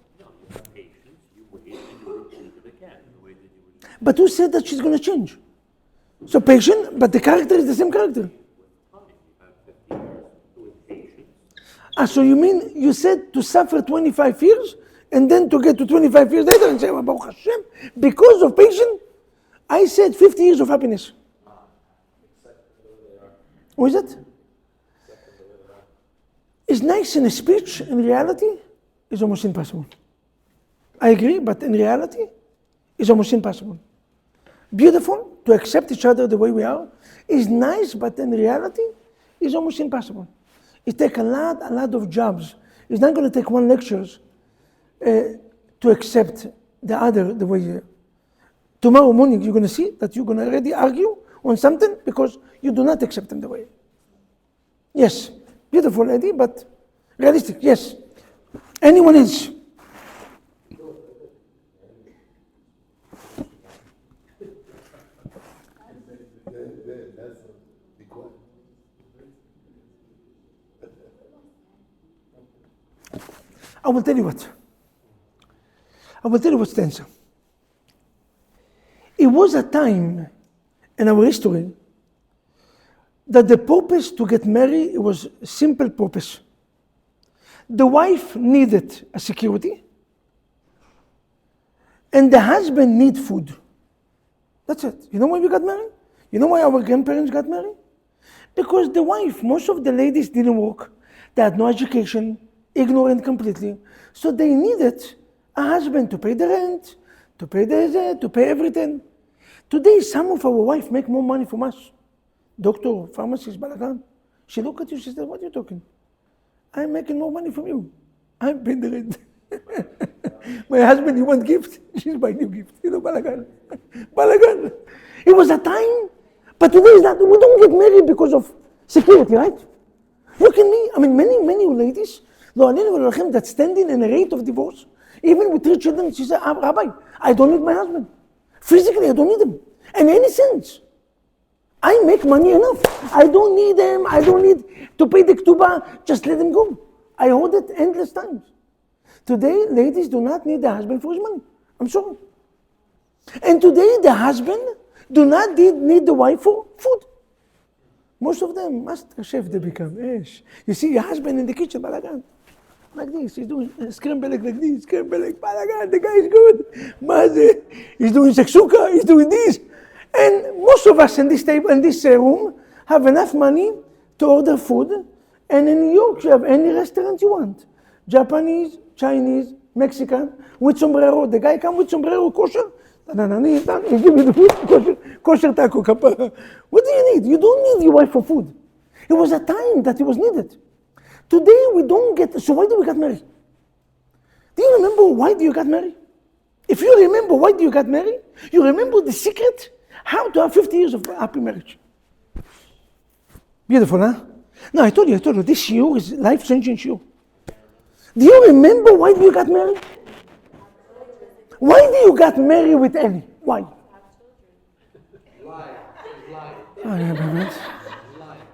A: but who said that she's going to change? So patient, but the character is the same character. So you mean you said to suffer 25 years and then to get to 25 years later and say, Baruch Hashem, because of patience, I said 50 years of happiness. What is it? It's nice in a speech, in reality, it's almost impossible. I agree, but in reality, it's almost impossible. Beautiful to accept each other the way we are is nice, but in reality, it's almost impossible. It takes a lot of jobs. It's not going to take one lecture to accept the other the way you are. Tomorrow morning, you're going to see that you're going to already argue on something because you do not accept them the way. Yes, beautiful lady, but realistic, yes. Anyone else? I will tell you what's the answer. It was a time in our history that the purpose to get married, it was a simple purpose. The wife needed a security, and the husband needed food. That's it. You know why we got married? You know why our grandparents got married? Because the wife, most of the ladies didn't work. They had no education, ignorant completely. So they needed a husband to pay the rent, to pay everything. Today, some of our wives make more money from us. Doctor, pharmacist, balagan. She look at you, she said, what are you talking? I'm making more money from you. I'm paying the rent. My husband, you want gift? She's buying you gift. You know, balagan. Balagan. It was a time, but today is that we don't get married because of security, right? Look at me. I mean, many ladies, that standing in a rate of divorce, even with 3 children, she said, Rabbi, I don't need my husband. Physically, I don't need him. In any sense. I make money enough. I don't need them. I don't need to pay the ketubah. Just let them go. I heard it endless times. Today, ladies do not need the husband for his money. I'm sorry. And today, the husband do not need the wife for food. Most of them, master chef, they become. You see your husband in the kitchen, balagan. Like this, he's doing scrambled egg like this, scrambled egg, balagan, the guy is good. Maze, he's doing shakshuka, he's doing this. And most of us in this table, in this room, have enough money to order food. And in New York, you have any restaurant you want. Japanese, Chinese, Mexican, with sombrero. The guy come with sombrero, kosher. He give you the food, kosher taco, kapara. What do you need? You don't need your wife for food. It was a time that it was needed. Today we don't get, so why do we get married? Do you remember why do you get married? If you remember why do you get married, you remember the secret, how to have 50 years of happy marriage. Beautiful, huh? No, I told you, this shiur is life-changing shiur. Do you remember why you got married? Why do you got married with Eli? Why? Oh, yeah, baby.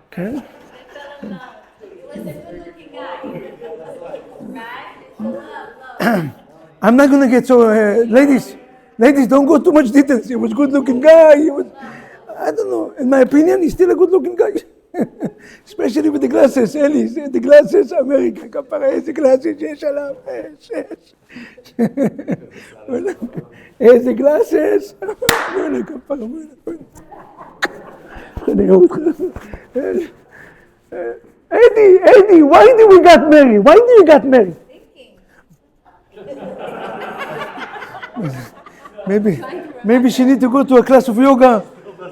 A: Okay. I'm not going to get so, ladies, don't go too much details. He was a good-looking guy. I don't know. In my opinion, he's still a good-looking guy. Especially with the glasses, Eli, the glasses, America, kapara, איזה glasses יש עליו, איזה glasses, בוא'נה, kapara, Eddie, why did we get married? Why did you get married? Maybe she need to go to a class of yoga,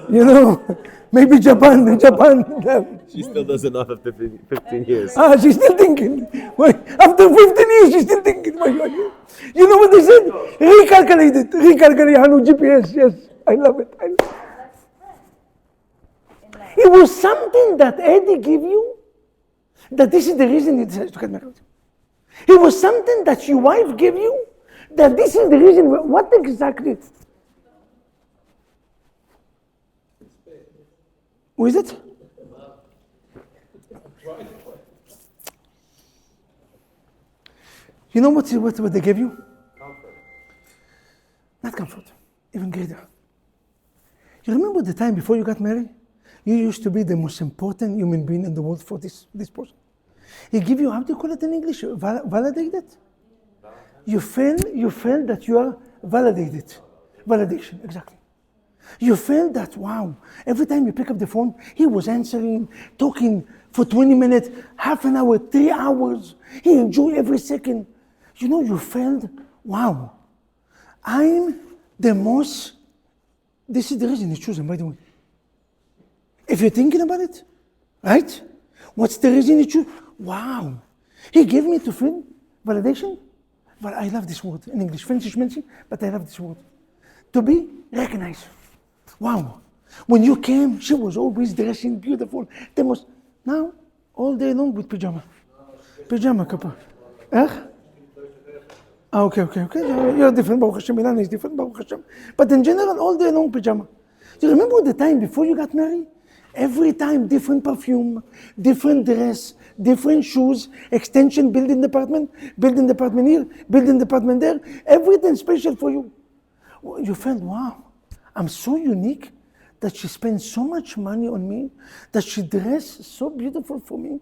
A: you know. Maybe Japan.
B: She still doesn't know after 15 years.
A: She's still thinking. Wait, after 15 years, she's still thinking. You know what they said? Recalculate, Hanu GPS. Yes, I love it. It was something that Eddie gave you, that this is the reason he decided to get married. It was something that your wife gave you, that this is the reason. What exactly? Who is it? You know what they give you?
B: Comfort.
A: Not comfort, even greater. You remember the time before you got married? You used to be the most important human being in the world for this person. He give you, how do you call it in English? Validated? You feel that you are validated. Validation, exactly. You felt that, wow, every time you pick up the phone, he was answering, talking for 20 minutes, half an hour, 3 hours. He enjoyed every second. You know, you felt, wow, I'm the most, this is the reason he chose him, by the way. If you're thinking about it, right? What's the reason he chose? Wow, he gave me to feel validation. But I love this word in English, French mention, but I love this word. To be recognized. Wow. When you came, she was always dressing beautiful. Now, all day long with pajama. Pajama, kappa. Okay. You're different, Baruch Hashem. Milana is different, Baruch Hashem. But in general, all day long pajama. Do you remember the time before you got married? Every time, different perfume, different dress, different shoes, extension, building department here, building department there. Everything special for you. You felt, wow. I'm so unique that she spends so much money on me, that she dresses so beautiful for me.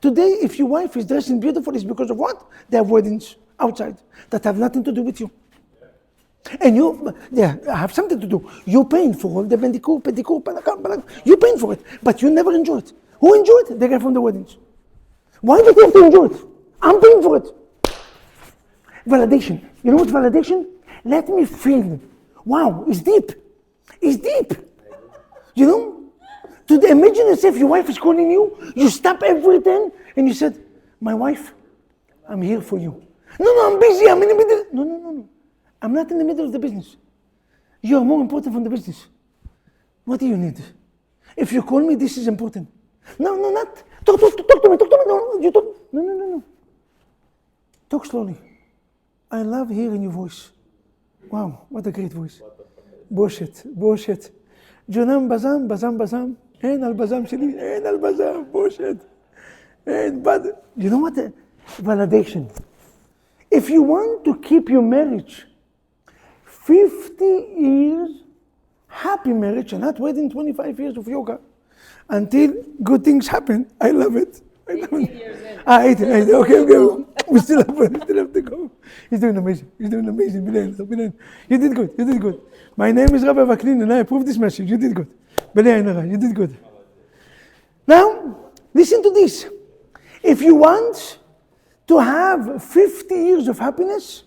A: Today, if your wife is dressing beautiful, it's because of what? They have weddings outside that have nothing to do with you. And you have something to do. You're paying for all the pedicure, you're paying for it, but you never enjoy it. Who enjoy it? The guy from the weddings. Why do you have to enjoy it? I'm paying for it. Validation. You know what validation? Let me feel. Wow, it's deep. It's deep. You know? Today, imagine yourself, your wife is calling you, you stop everything, and you said, my wife, I'm here for you. No, I'm busy, I'm in the middle. No. I'm not in the middle of the business. You are more important from the business. What do you need? If you call me, this is important. No, not. Talk to me. No, you talk. No. Talk slowly. I love hearing your voice. Wow, what a great voice. Bullshit. Junam bazam. Ein al bazam sheli, ein al bazam, bullshit. But you know what? Validation. If you want to keep your marriage 50 years, happy marriage, and not waiting 25 years of yoga until good things happen. I love it.
C: 18 years in.
A: 18. Okay. We still have to go. He's doing amazing. Bilal. You did good. My name is Rabbi Vaknin, and I approve this message. You did good. Bilal, you did good. Now, listen to this. If you want to have 50 years of happiness,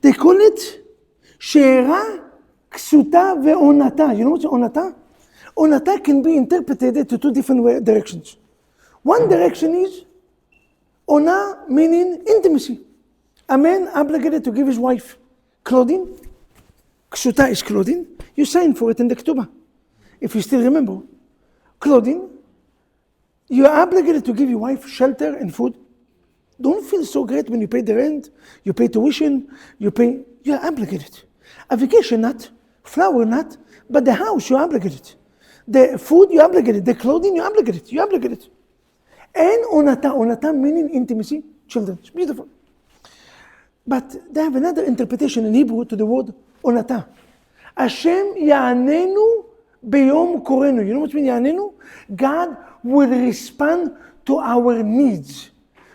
A: they call it She'era, Ksuta, ve'onata. You know what's onata? Onata can be interpreted to two different directions. One direction is ona, meaning intimacy. A man obligated to give his wife clothing. Ksuta is clothing. You sign for it in the ketubah. If you still remember, clothing. You are obligated to give your wife shelter and food. Don't feel so great when you pay the rent, you pay tuition, you're obligated. A vacation not, flower not, but the house you're obligated. The food you're obligated, the clothing you're obligated. And onata meaning intimacy, children. It's beautiful. But they have another interpretation in Hebrew to the word onata. Hashem ya'anenu beyom korenu. You know what means ya'anenu? God will respond to our needs.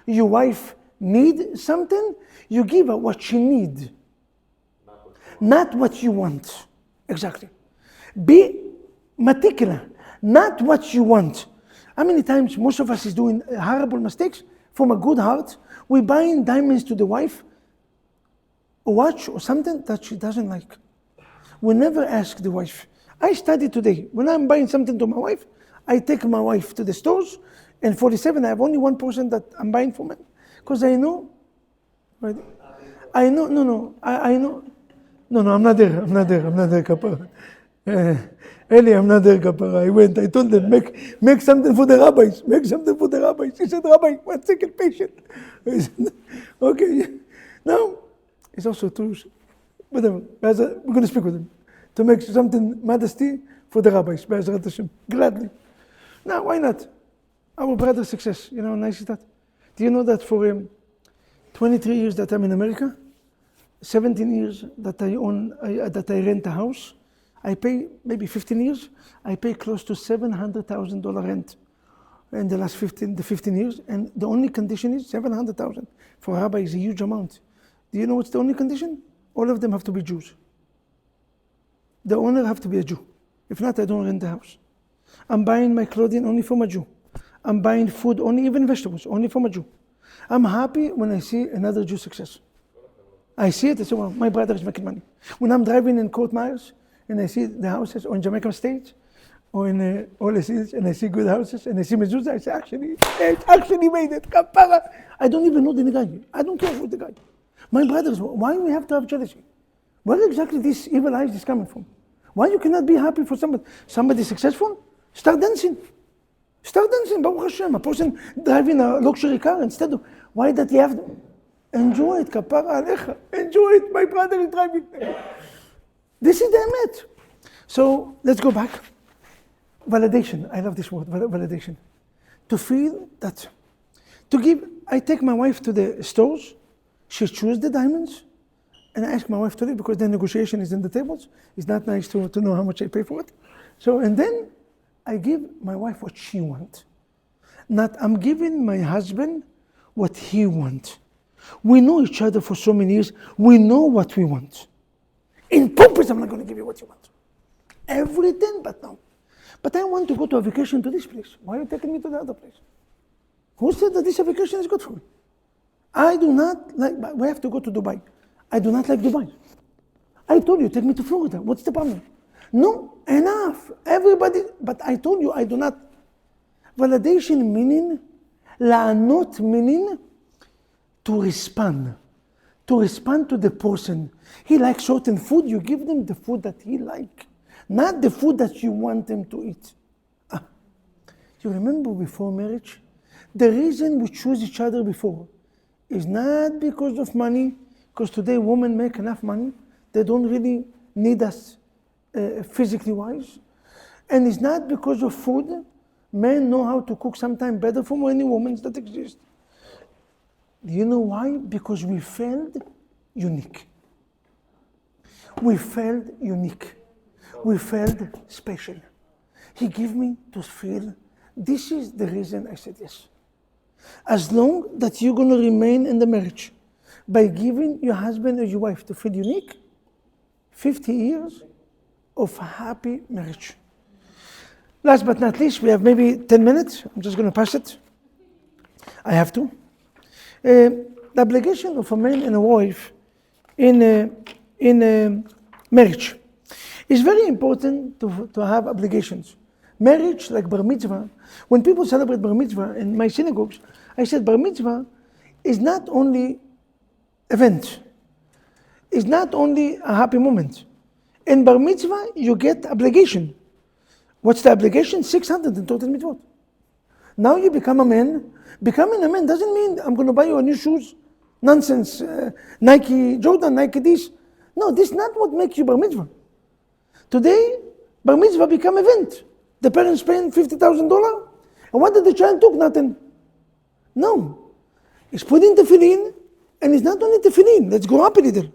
A: Your wife needs something, you give her what she needs. Not what you want. Exactly. Be meticulous. Not what you want. How many times most of us is doing horrible mistakes from a good heart? We're buying diamonds to the wife, a watch or something that she doesn't like. We never ask the wife. I studied today. When I'm buying something to my wife, I take my wife to the stores, and 47, I have only one person that I'm buying for me. Because I know, right? I know, I'm not there, kapara. Eli, I'm not there, kapara. I told them, make something for the rabbis. He said, Rabbi, 1 second, patient. I said, okay. Now, it's also true. Whatever. We're going to speak with him. To make something modesty for the rabbis. Be'ezrat Hashem. Gladly. Now, why not? Our brother's success. You know how nice is that? Do you know that for 23 years that I'm in America, 17 years that I rent a house, I pay maybe 15 years, I pay close to $700,000 rent in the last 15 years, and the only condition is $700,000. For a rabbi is a huge amount. Do you know what's the only condition? All of them have to be Jews. The owner have to be a Jew. If not, I don't rent the house. I'm buying my clothing only from a Jew. I'm buying food, only even vegetables, only from a Jew. I'm happy when I see another Jew success. I see it, I say, well, my brother is making money. When I'm driving in Court Myers, and I see the houses on Jamaica State, or in all I see is, and I see good houses, and I see mezuzah, I say, it actually made it, kapara. I don't even know the guy. I don't care who the guy. My brothers, why do we have to have jealousy? Where exactly this evil eyes is coming from? Why you cannot be happy for somebody successful? Start dancing. Baruch Hashem. A person driving a luxury car instead of, why that you have to enjoy it, kapara alecha. Enjoy it, my brother is driving. This is the emet. So let's go back. Validation. I love this word, validation. To feel that, I take my wife to the stores, she chooses the diamonds, and I ask my wife to leave because the negotiation is in the tables. It's not nice to know how much I pay for it. So, and then I give my wife what she wants. Not I'm giving my husband what he wants. We know each other for so many years. We know what we want. In purpose, I'm not going to give you what you want. Everything but no. But I want to go to a vacation to this place. Why are you taking me to the other place? Who said that this vacation is good for me? I do not like, we have to go to Dubai. I do not like Dubai. I told you, take me to Florida. What's the problem? No, enough. Everybody, but I told you, I do not. Validation meaning, la'anot meaning, to respond. To respond to the person. He likes certain food, you give them the food that he likes. Not the food that you want them to eat. You remember before marriage? The reason we choose each other before is not because of money, because today women make enough money. They don't really need us physically wise. And it's not because of food. Men know how to cook sometimes better from any women that exist. Do you know why? Because we felt unique. We felt unique. We felt special. He gave me to feel, this is the reason I said yes. As long that you're going to remain in the marriage by giving your husband or your wife to feel unique, 50 years of happy marriage. Last but not least, we have maybe 10 minutes. I'm just going to pass it. I have to. The obligation of a man and a wife in marriage. It's very important to have obligations. Marriage, like bar mitzvah, when people celebrate bar mitzvah in my synagogues, I said bar mitzvah is not only event. It's not only a happy moment. In bar mitzvah, you get obligation. What's the obligation? 600 in total mitzvot. Now you become a man. Becoming a man doesn't mean I'm going to buy you new shoes. Nonsense. Nike Jordan, Nike this. No, this is not what makes you bar mitzvah. Today, bar mitzvah become event. The parents paying $50,000. And what did the child took? Nothing. No. He's putting tefillin, and it's not only tefillin. Let's go up a little.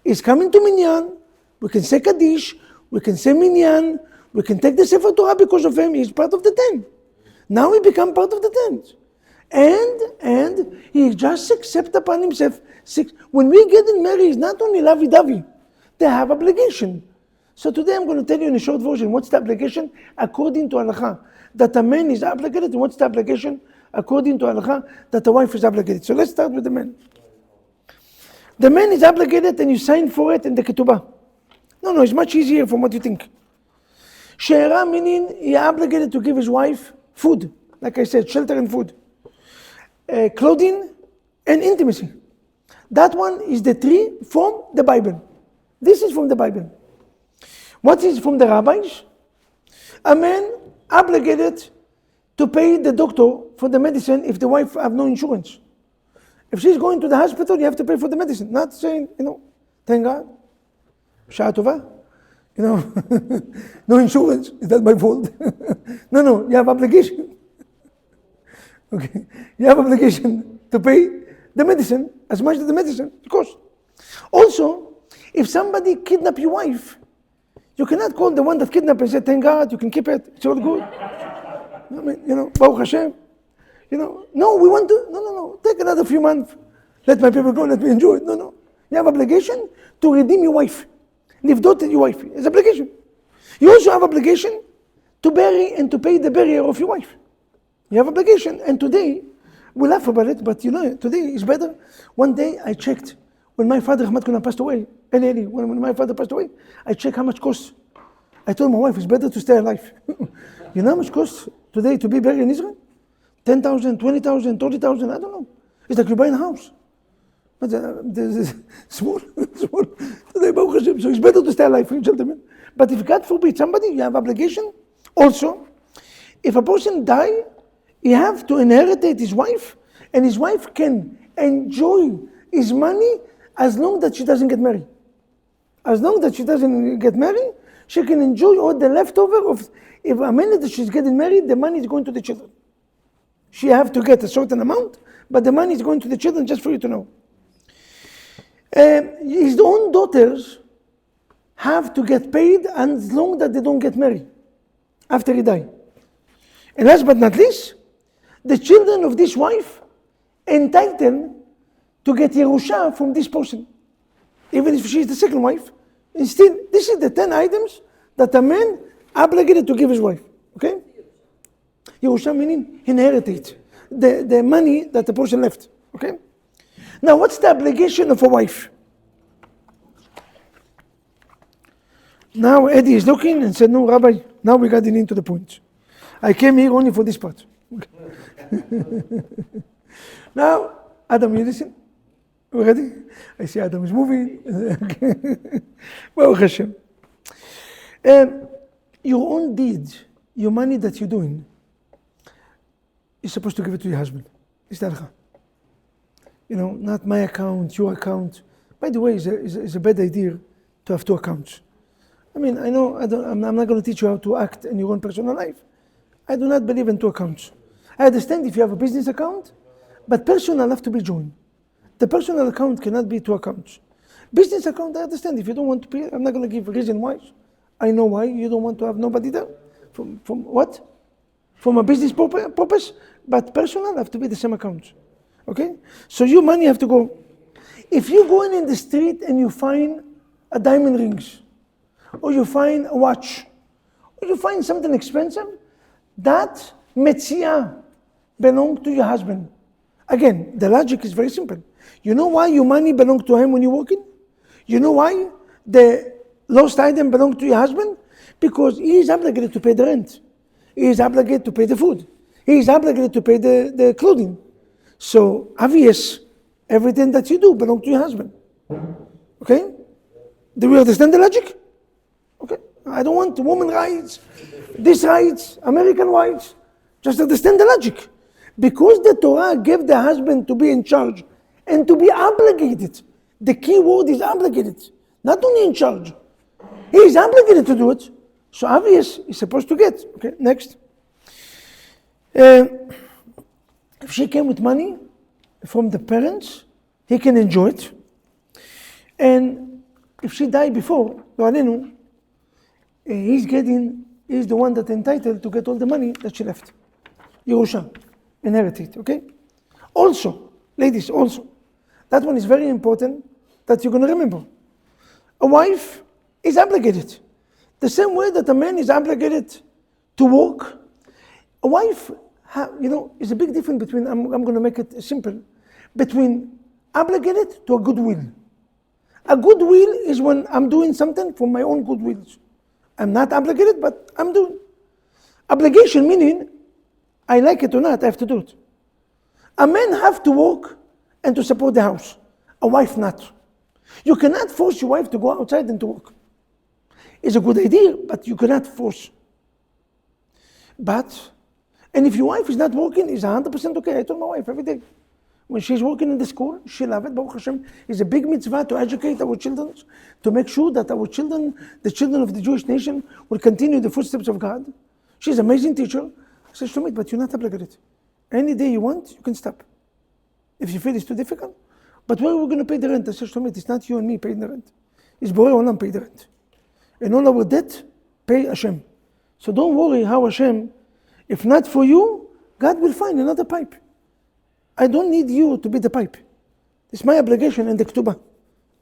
A: He's coming to minyan. We can say kaddish. We can say minyan. We can take the Sefer Torah because of him. He's part of the 10. Now he become part of the 10. And he just accept upon himself. When we get married, it's not only lovey-dovey. They have obligation. So today I'm going to tell you in a short version, what's the obligation according to halakha? That a man is obligated, and what's the obligation according to halakha? That the wife is obligated. So let's start with the man. The man is obligated and you sign for it in the ketubah. No, it's much easier from what you think. She'era meaning he obligated to give his wife food. Like I said, shelter and food. Clothing and intimacy. That one is the three from the Bible. This is from the Bible. What is from the rabbis? A man obligated to pay the doctor for the medicine if the wife have no insurance. If she's going to the hospital, you have to pay for the medicine. Not saying, thank God. Shah tova. No insurance. Is that my fault? No, you have obligation. Okay. You have obligation to pay the medicine as much as the medicine costs. Also, if somebody kidnap your wife, you cannot call the one that kidnapped and say, thank God, you can keep it, it's all good. Baruch Hashem. No, we want to, no, take another few months. Let my people go, let me enjoy it. No. You have obligation to redeem your wife. Livdot your wife. It's obligation. You also have obligation to bury and to pay the burial of your wife. You have obligation. And today, we laugh about it, but today is better. One day I checked, when my father Ahmad Kuna passed away, when my father passed away, I checked how much costs. I told my wife, it's better to stay alive. You know how much costs today to be buried in Israel? 10,000, 20,000, 30,000, I don't know. It's like you buy a house. But small. Today, Baruch Hashem, so it's better to stay alive, gentlemen. But if God forbid somebody, you have obligation. Also, if a person die, he have to inherit his wife, and his wife can enjoy his money as long that she doesn't get married. As long that she doesn't get married, she can enjoy all the leftover of, if a minute that she's getting married, the money is going to the children. She have to get a certain amount, but the money is going to the children, just for you to know. His own daughters have to get paid as long that they don't get married after he died. And last but not least, the children of this wife entitled to get Yerusha from this person. Even if she is the second wife, still, this is the 10 items that a man obligated to give his wife. Okay? Yerusha meaning inherited. The money that the person left. Okay? Now, what's the obligation of a wife? Now Eddie is looking and said, no, Rabbi, now we got into the point. I came here only for this part. Okay. Now, Adam, you listen? We ready? I see Adam is moving. Baruch Hashem. Your own deed, your money that you're doing, you're supposed to give it to your husband. It's halakha. Not my account, your account. By the way, it's a bad idea to have two accounts. I know I'm not going to teach you how to act in your own personal life. I do not believe in two accounts. I understand if you have a business account, but personal have to be joined. The personal account cannot be two accounts. Business account, I understand. If you don't want to pay, I'm not going to give reason why. I know why you don't want to have nobody there. From what? From a business purpose. But personal have to be the same account. Okay? So your money have to go. If you go in the street and you find a diamond rings, or you find a watch, or you find something expensive, that metzia belongs to your husband. Again, the logic is very simple. You know why your money belongs to him when you walk in? You know why the lost item belongs to your husband? Because he is obligated to pay the rent. He is obligated to pay the food. He is obligated to pay the clothing. So, obvious, everything that you do belongs to your husband. Okay? Do we understand the logic? Okay? I don't want women rights, this rights, American rights. Just understand the logic. Because the Torah gave the husband to be in charge and to be obligated. The key word is obligated. Not only in charge. He is obligated to do it. So obvious, he's supposed to get. Okay, next. If she came with money from the parents, he can enjoy it. And if she died before, he's the one that's entitled to get all the money that she left. Yerusha, inherited, okay? Also, ladies, that one is very important that you're going to remember. A wife is obligated. The same way that a man is obligated to work, a wife, is a big difference between, I'm going to make it simple, between obligated to a goodwill. A goodwill is when I'm doing something for my own goodwill. I'm not obligated, but I'm doing. Obligation meaning, I like it or not, I have to do it. A man have to work and to support the house. A wife not. You cannot force your wife to go outside and to work. It's a good idea, but you cannot force. And if your wife is not working, it's 100% okay. I told my wife every day. When she's working in the school, she loves it. Baruch Hashem, it's a big mitzvah to educate our children, to make sure that our children, the children of the Jewish nation, will continue the footsteps of God. She's an amazing teacher. I said, Shlomit, but you're not obligated. Any day you want, you can stop. If you feel it's too difficult. But where are we going to pay the rent? I said, Shlomit, it's not you and me paying the rent. It's Borei Olam pay the rent. And all our debt, pay Hashem. So don't worry how Hashem, if not for you, God will find another pipe. I don't need you to be the pipe. It's my obligation and the ketubah.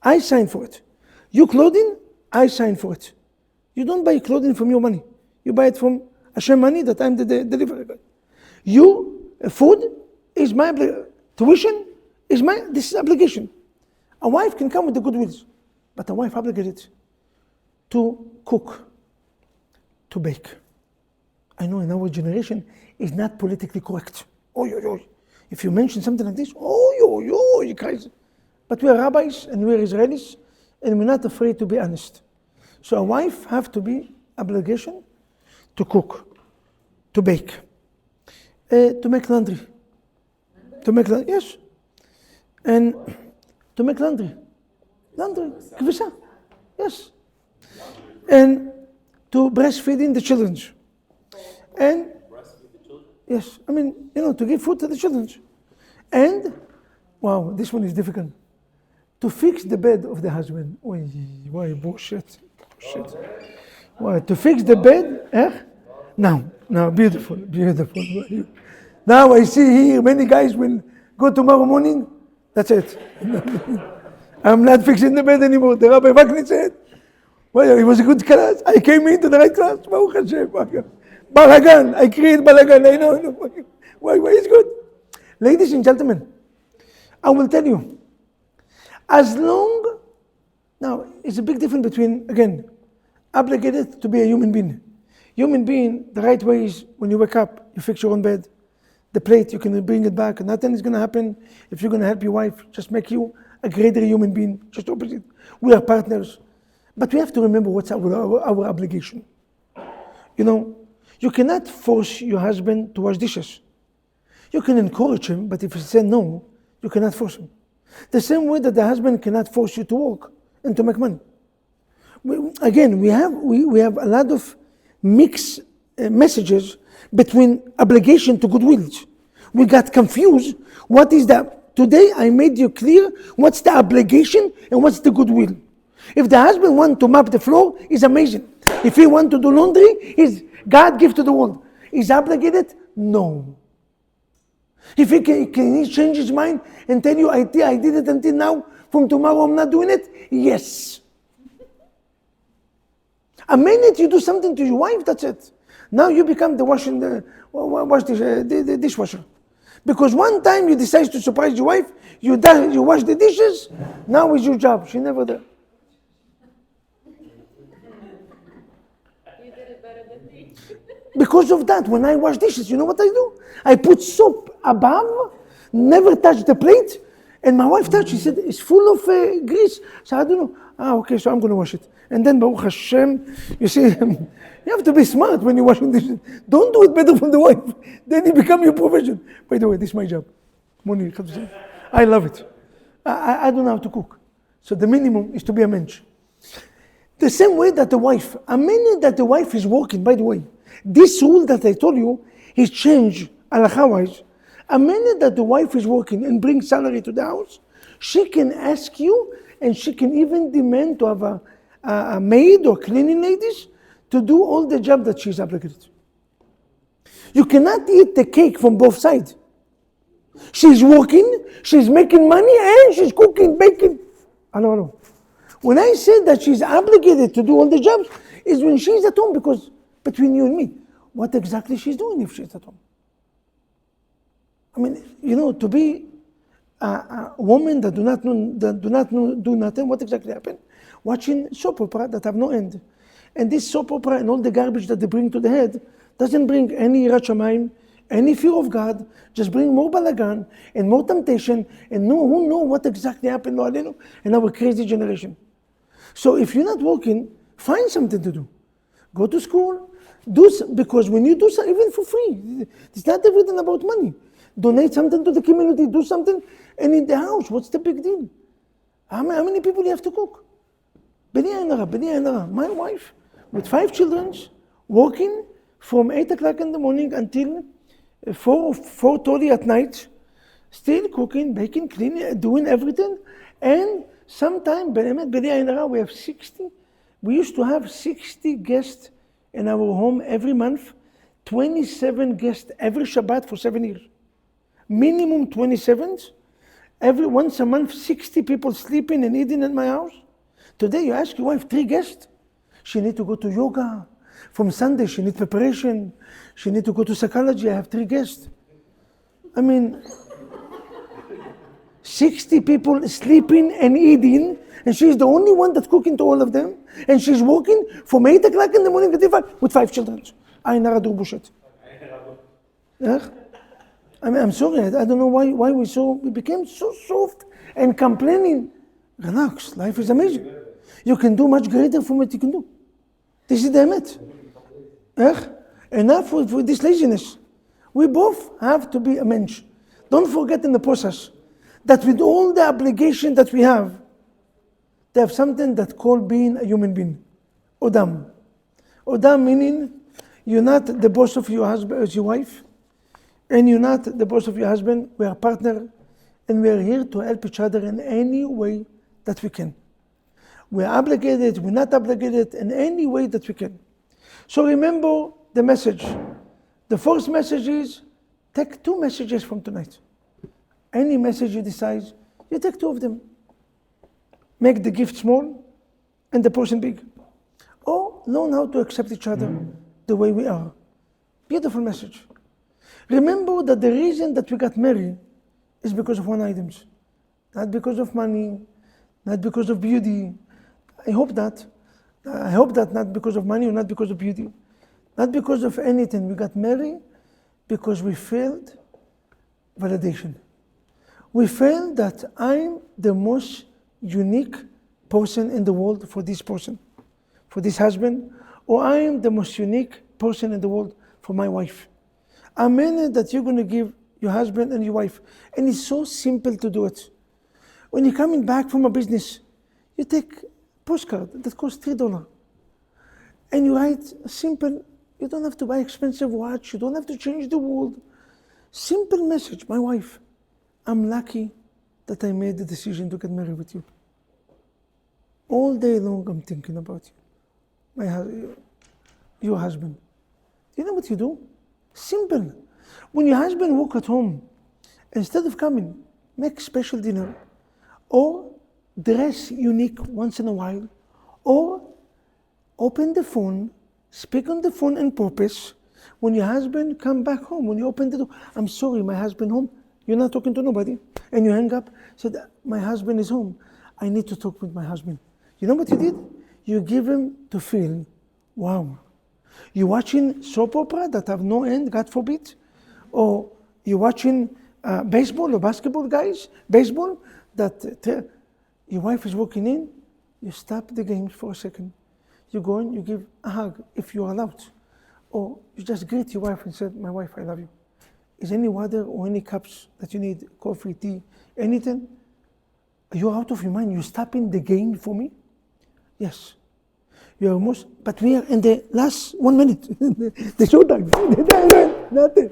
A: I sign for it. You clothing, I sign for it. You don't buy clothing from your money. You buy it from Hashem money that I'm the delivery guy. You, food is my tuition, this is obligation. A wife can come with the goodwills, but a wife obligated to cook, to bake. I know in our generation it's not politically correct. If you mention something like this, you guys. But we are rabbis and we are Israelis and we're not afraid to be honest. So a wife have to be obligation to cook, to bake, to make laundry. Yes. And to make laundry. Kvisha. Yes. And to breastfeeding the children. And yes, to give food to the children. And, wow, this one is difficult. To fix the bed of the husband. Why, bullshit. Why, to fix the bed? Now, beautiful. Now I see here many guys will go tomorrow morning. That's it. I'm not fixing the bed anymore. The Rabbi Wagner said, well, it was a good class. I came into the right class. Baruch Hashem. Balagan. I create balagan. I know. Why is good? Ladies and gentlemen, I will tell you, now, it's a big difference between, again, obligated to be a human being. Human being, the right way is when you wake up, you fix your own bed. The plate, you can bring it back. Nothing is going to happen if you're going to help your wife. Just make you a greater human being. Just opposite. We are partners. But we have to remember what's our obligation. You cannot force your husband to wash dishes. You can encourage him, but if he says no, you cannot force him. The same way that the husband cannot force you to work and to make money. We have a lot of mixed messages between obligation to goodwill. We got confused. What is that Today I made you clear what's the obligation and what's the goodwill. If the husband wants to mop the floor, he's amazing. If he wants to do laundry, he's God gift to the world. He's obligated? No. If can he change his mind and tell you, I did it until now, from tomorrow I'm not doing it? Yes. A minute you do something to your wife, that's it. Now you become the dishwasher. Because one time you decide to surprise your wife, you wash the dishes, now it's your job. She never did.
C: You did it better than me.
A: Because of that, when I wash dishes, you know what I do? I put soap above, never touch the plate, and my wife touched. She said, it's full of grease. So I don't know. Okay, so I'm going to wash it. And then, Baruch Hashem, you see, you have to be smart when you're washing dishes. Don't do it better from the wife. Then it becomes your profession. By the way, this is my job. Moni, I love it. I don't know how to cook. So the minimum is to be a mensch. The same way that the wife, a minute that the wife is working, by the way, this rule that I told you is changed halakha-wise. A minute that the wife is working and brings salary to the house, she can ask you and she can even demand to have a maid or cleaning ladies to do all the job that she's obligated. You cannot eat the cake from both sides. She's working, she's making money, and she's cooking, baking. Hello. When I say that she's obligated to do all the jobs, is when she's at home, because between you and me, what exactly she's doing if she's at home? I mean, to be a woman that do not do nothing, what exactly happened? Watching soap opera that have no end. And this soap opera and all the garbage that they bring to the head doesn't bring any yirat shamayim, any fear of God, just bring more balagan and more temptation, and who know what exactly happened in our crazy generation. So if you're not working, find something to do. Go to school, because when you do something, even for free, it's not everything about money. Donate something to the community, do something, and in the house, what's the big deal? How many people you have to cook? B'nai Ainara, my wife, with 5 children, working from 8 o'clock in the morning until 4:30 at night, still cooking, baking, cleaning, doing everything. And sometime, B'nai Ainara, we used to have 60 guests in our home every month, 27 guests every Shabbat for 7 years. Minimum 27, once a month, 60 people sleeping and eating in my house. Today you ask your wife, 3 guests, she need to go to yoga. From Sunday she need preparation. She need to go to psychology. I have 3 guests. I mean, 60 people sleeping and eating, and she's the only one that's cooking to all of them, and she's working from 8 o'clock in the morning until 5 with 5 children. Ainara dur bushet. I mean, I'm sorry, I don't know why we became so soft and complaining. Relax, life is amazing. You can do much greater from what you can do. This is the emet. Enough with this laziness. We both have to be a mensch. Don't forget in the process that with all the obligation that we have something that called being a human being. Odam. Odam meaning you're not the boss of your husband, as your wife, and you're not the boss of your husband. We are partner, and we are here to help each other in any way that we can. We're obligated, we're not obligated in any way that we can. So remember the message. The first message is, take 2 messages from tonight. Any message you decide, you take 2 of them. Make the gift small and the person big. Or learn how to accept each other the way we are. Beautiful message. Remember that the reason that we got married is because of 1 item. Not because of money, not because of beauty. I hope that not because of money or not because of beauty. Not because of anything. We got married because we felt validation. We felt that I'm the most unique person in the world for this person, for this husband, or I am the most unique person in the world for my wife. A minute that you're going to give your husband and your wife, and it's so simple to do it. When you're coming back from a business, you take a postcard that costs $3, and you write a simple. You don't have to buy expensive watch. You don't have to change the world. Simple message. My wife, I'm lucky that I made the decision to get married with you. All day long I'm thinking about you. Your husband. Do you know what you do? Simple. When your husband walk at home, instead of coming, make special dinner, or dress unique once in a while, or open the phone, speak on the phone on purpose. When your husband come back home, when you open the door, I'm sorry, my husband home. You're not talking to nobody. And you hang up, said, my husband is home. I need to talk with my husband. You know what you did? You give him to feel, wow. You're watching soap opera that have no end, God forbid, or you're watching baseball or basketball guys, baseball, that your wife is walking in, you stop the games for a second. You go in, you give a hug if you're allowed. Or you just greet your wife and said, my wife, I love you. Is any water or any cups that you need, coffee, tea, anything? You're out of your mind. You stopping the game for me? Yes. You are almost, but we are in the last 1 minute. The showdown. Nothing.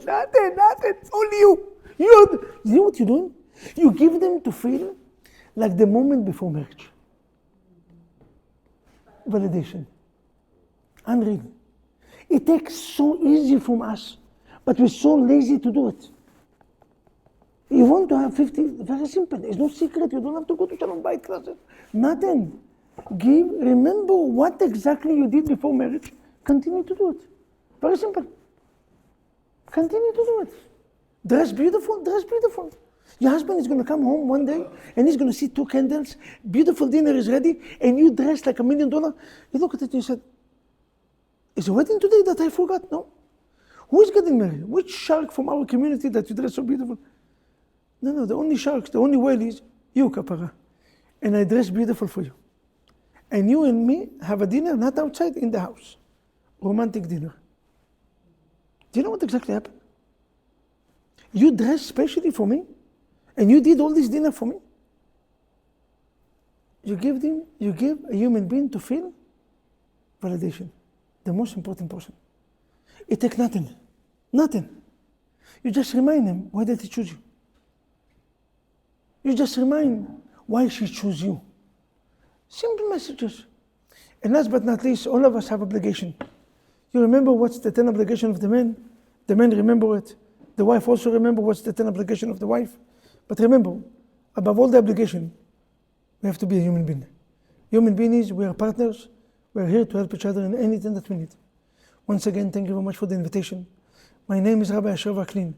A: Only you. You know what you're doing? You give them to feel like the moment before marriage. Validation. Unreal. It takes so easy from us, but we're so lazy to do it. You want to have 50, very simple. It's no secret. You don't have to go to Shalom Bayit classes. Nothing. Remember what exactly you did before marriage. Continue to do it. Very simple. Continue to do it. Dress beautiful. Your husband is going to come home one day and he's going to see 2 candles. Beautiful dinner is ready and you dress like $1 million. You look at it and you said, is a wedding today that I forgot? No. Who is getting married? Which shark from our community that you dress so beautiful? No, the only sharks, the only whale is you, Kapara. And I dress beautiful for you. And you and me have a dinner, not outside, in the house. Romantic dinner. Do you know what exactly happened? You dressed specially for me, and you did all this dinner for me. You give a human being to feel validation. The most important person. It takes nothing. You just remind him, why did he choose you? You just remind why she chose you. Simple messages. And last but not least, all of us have obligation. You remember what's the 10 obligation of the man? The man remember it. The wife also remember what's the 10 obligation of the wife. But remember, above all the obligation, we have to be a human being. Human beings, we are partners. We are here to help each other in anything that we need. Once again, thank you very much for the invitation. My name is Rabbi Asher Vaklin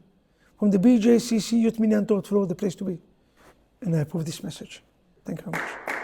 A: from the BJCC Youth Minyan Torah Floor, the place to be. And I approve this message. Thank you very much.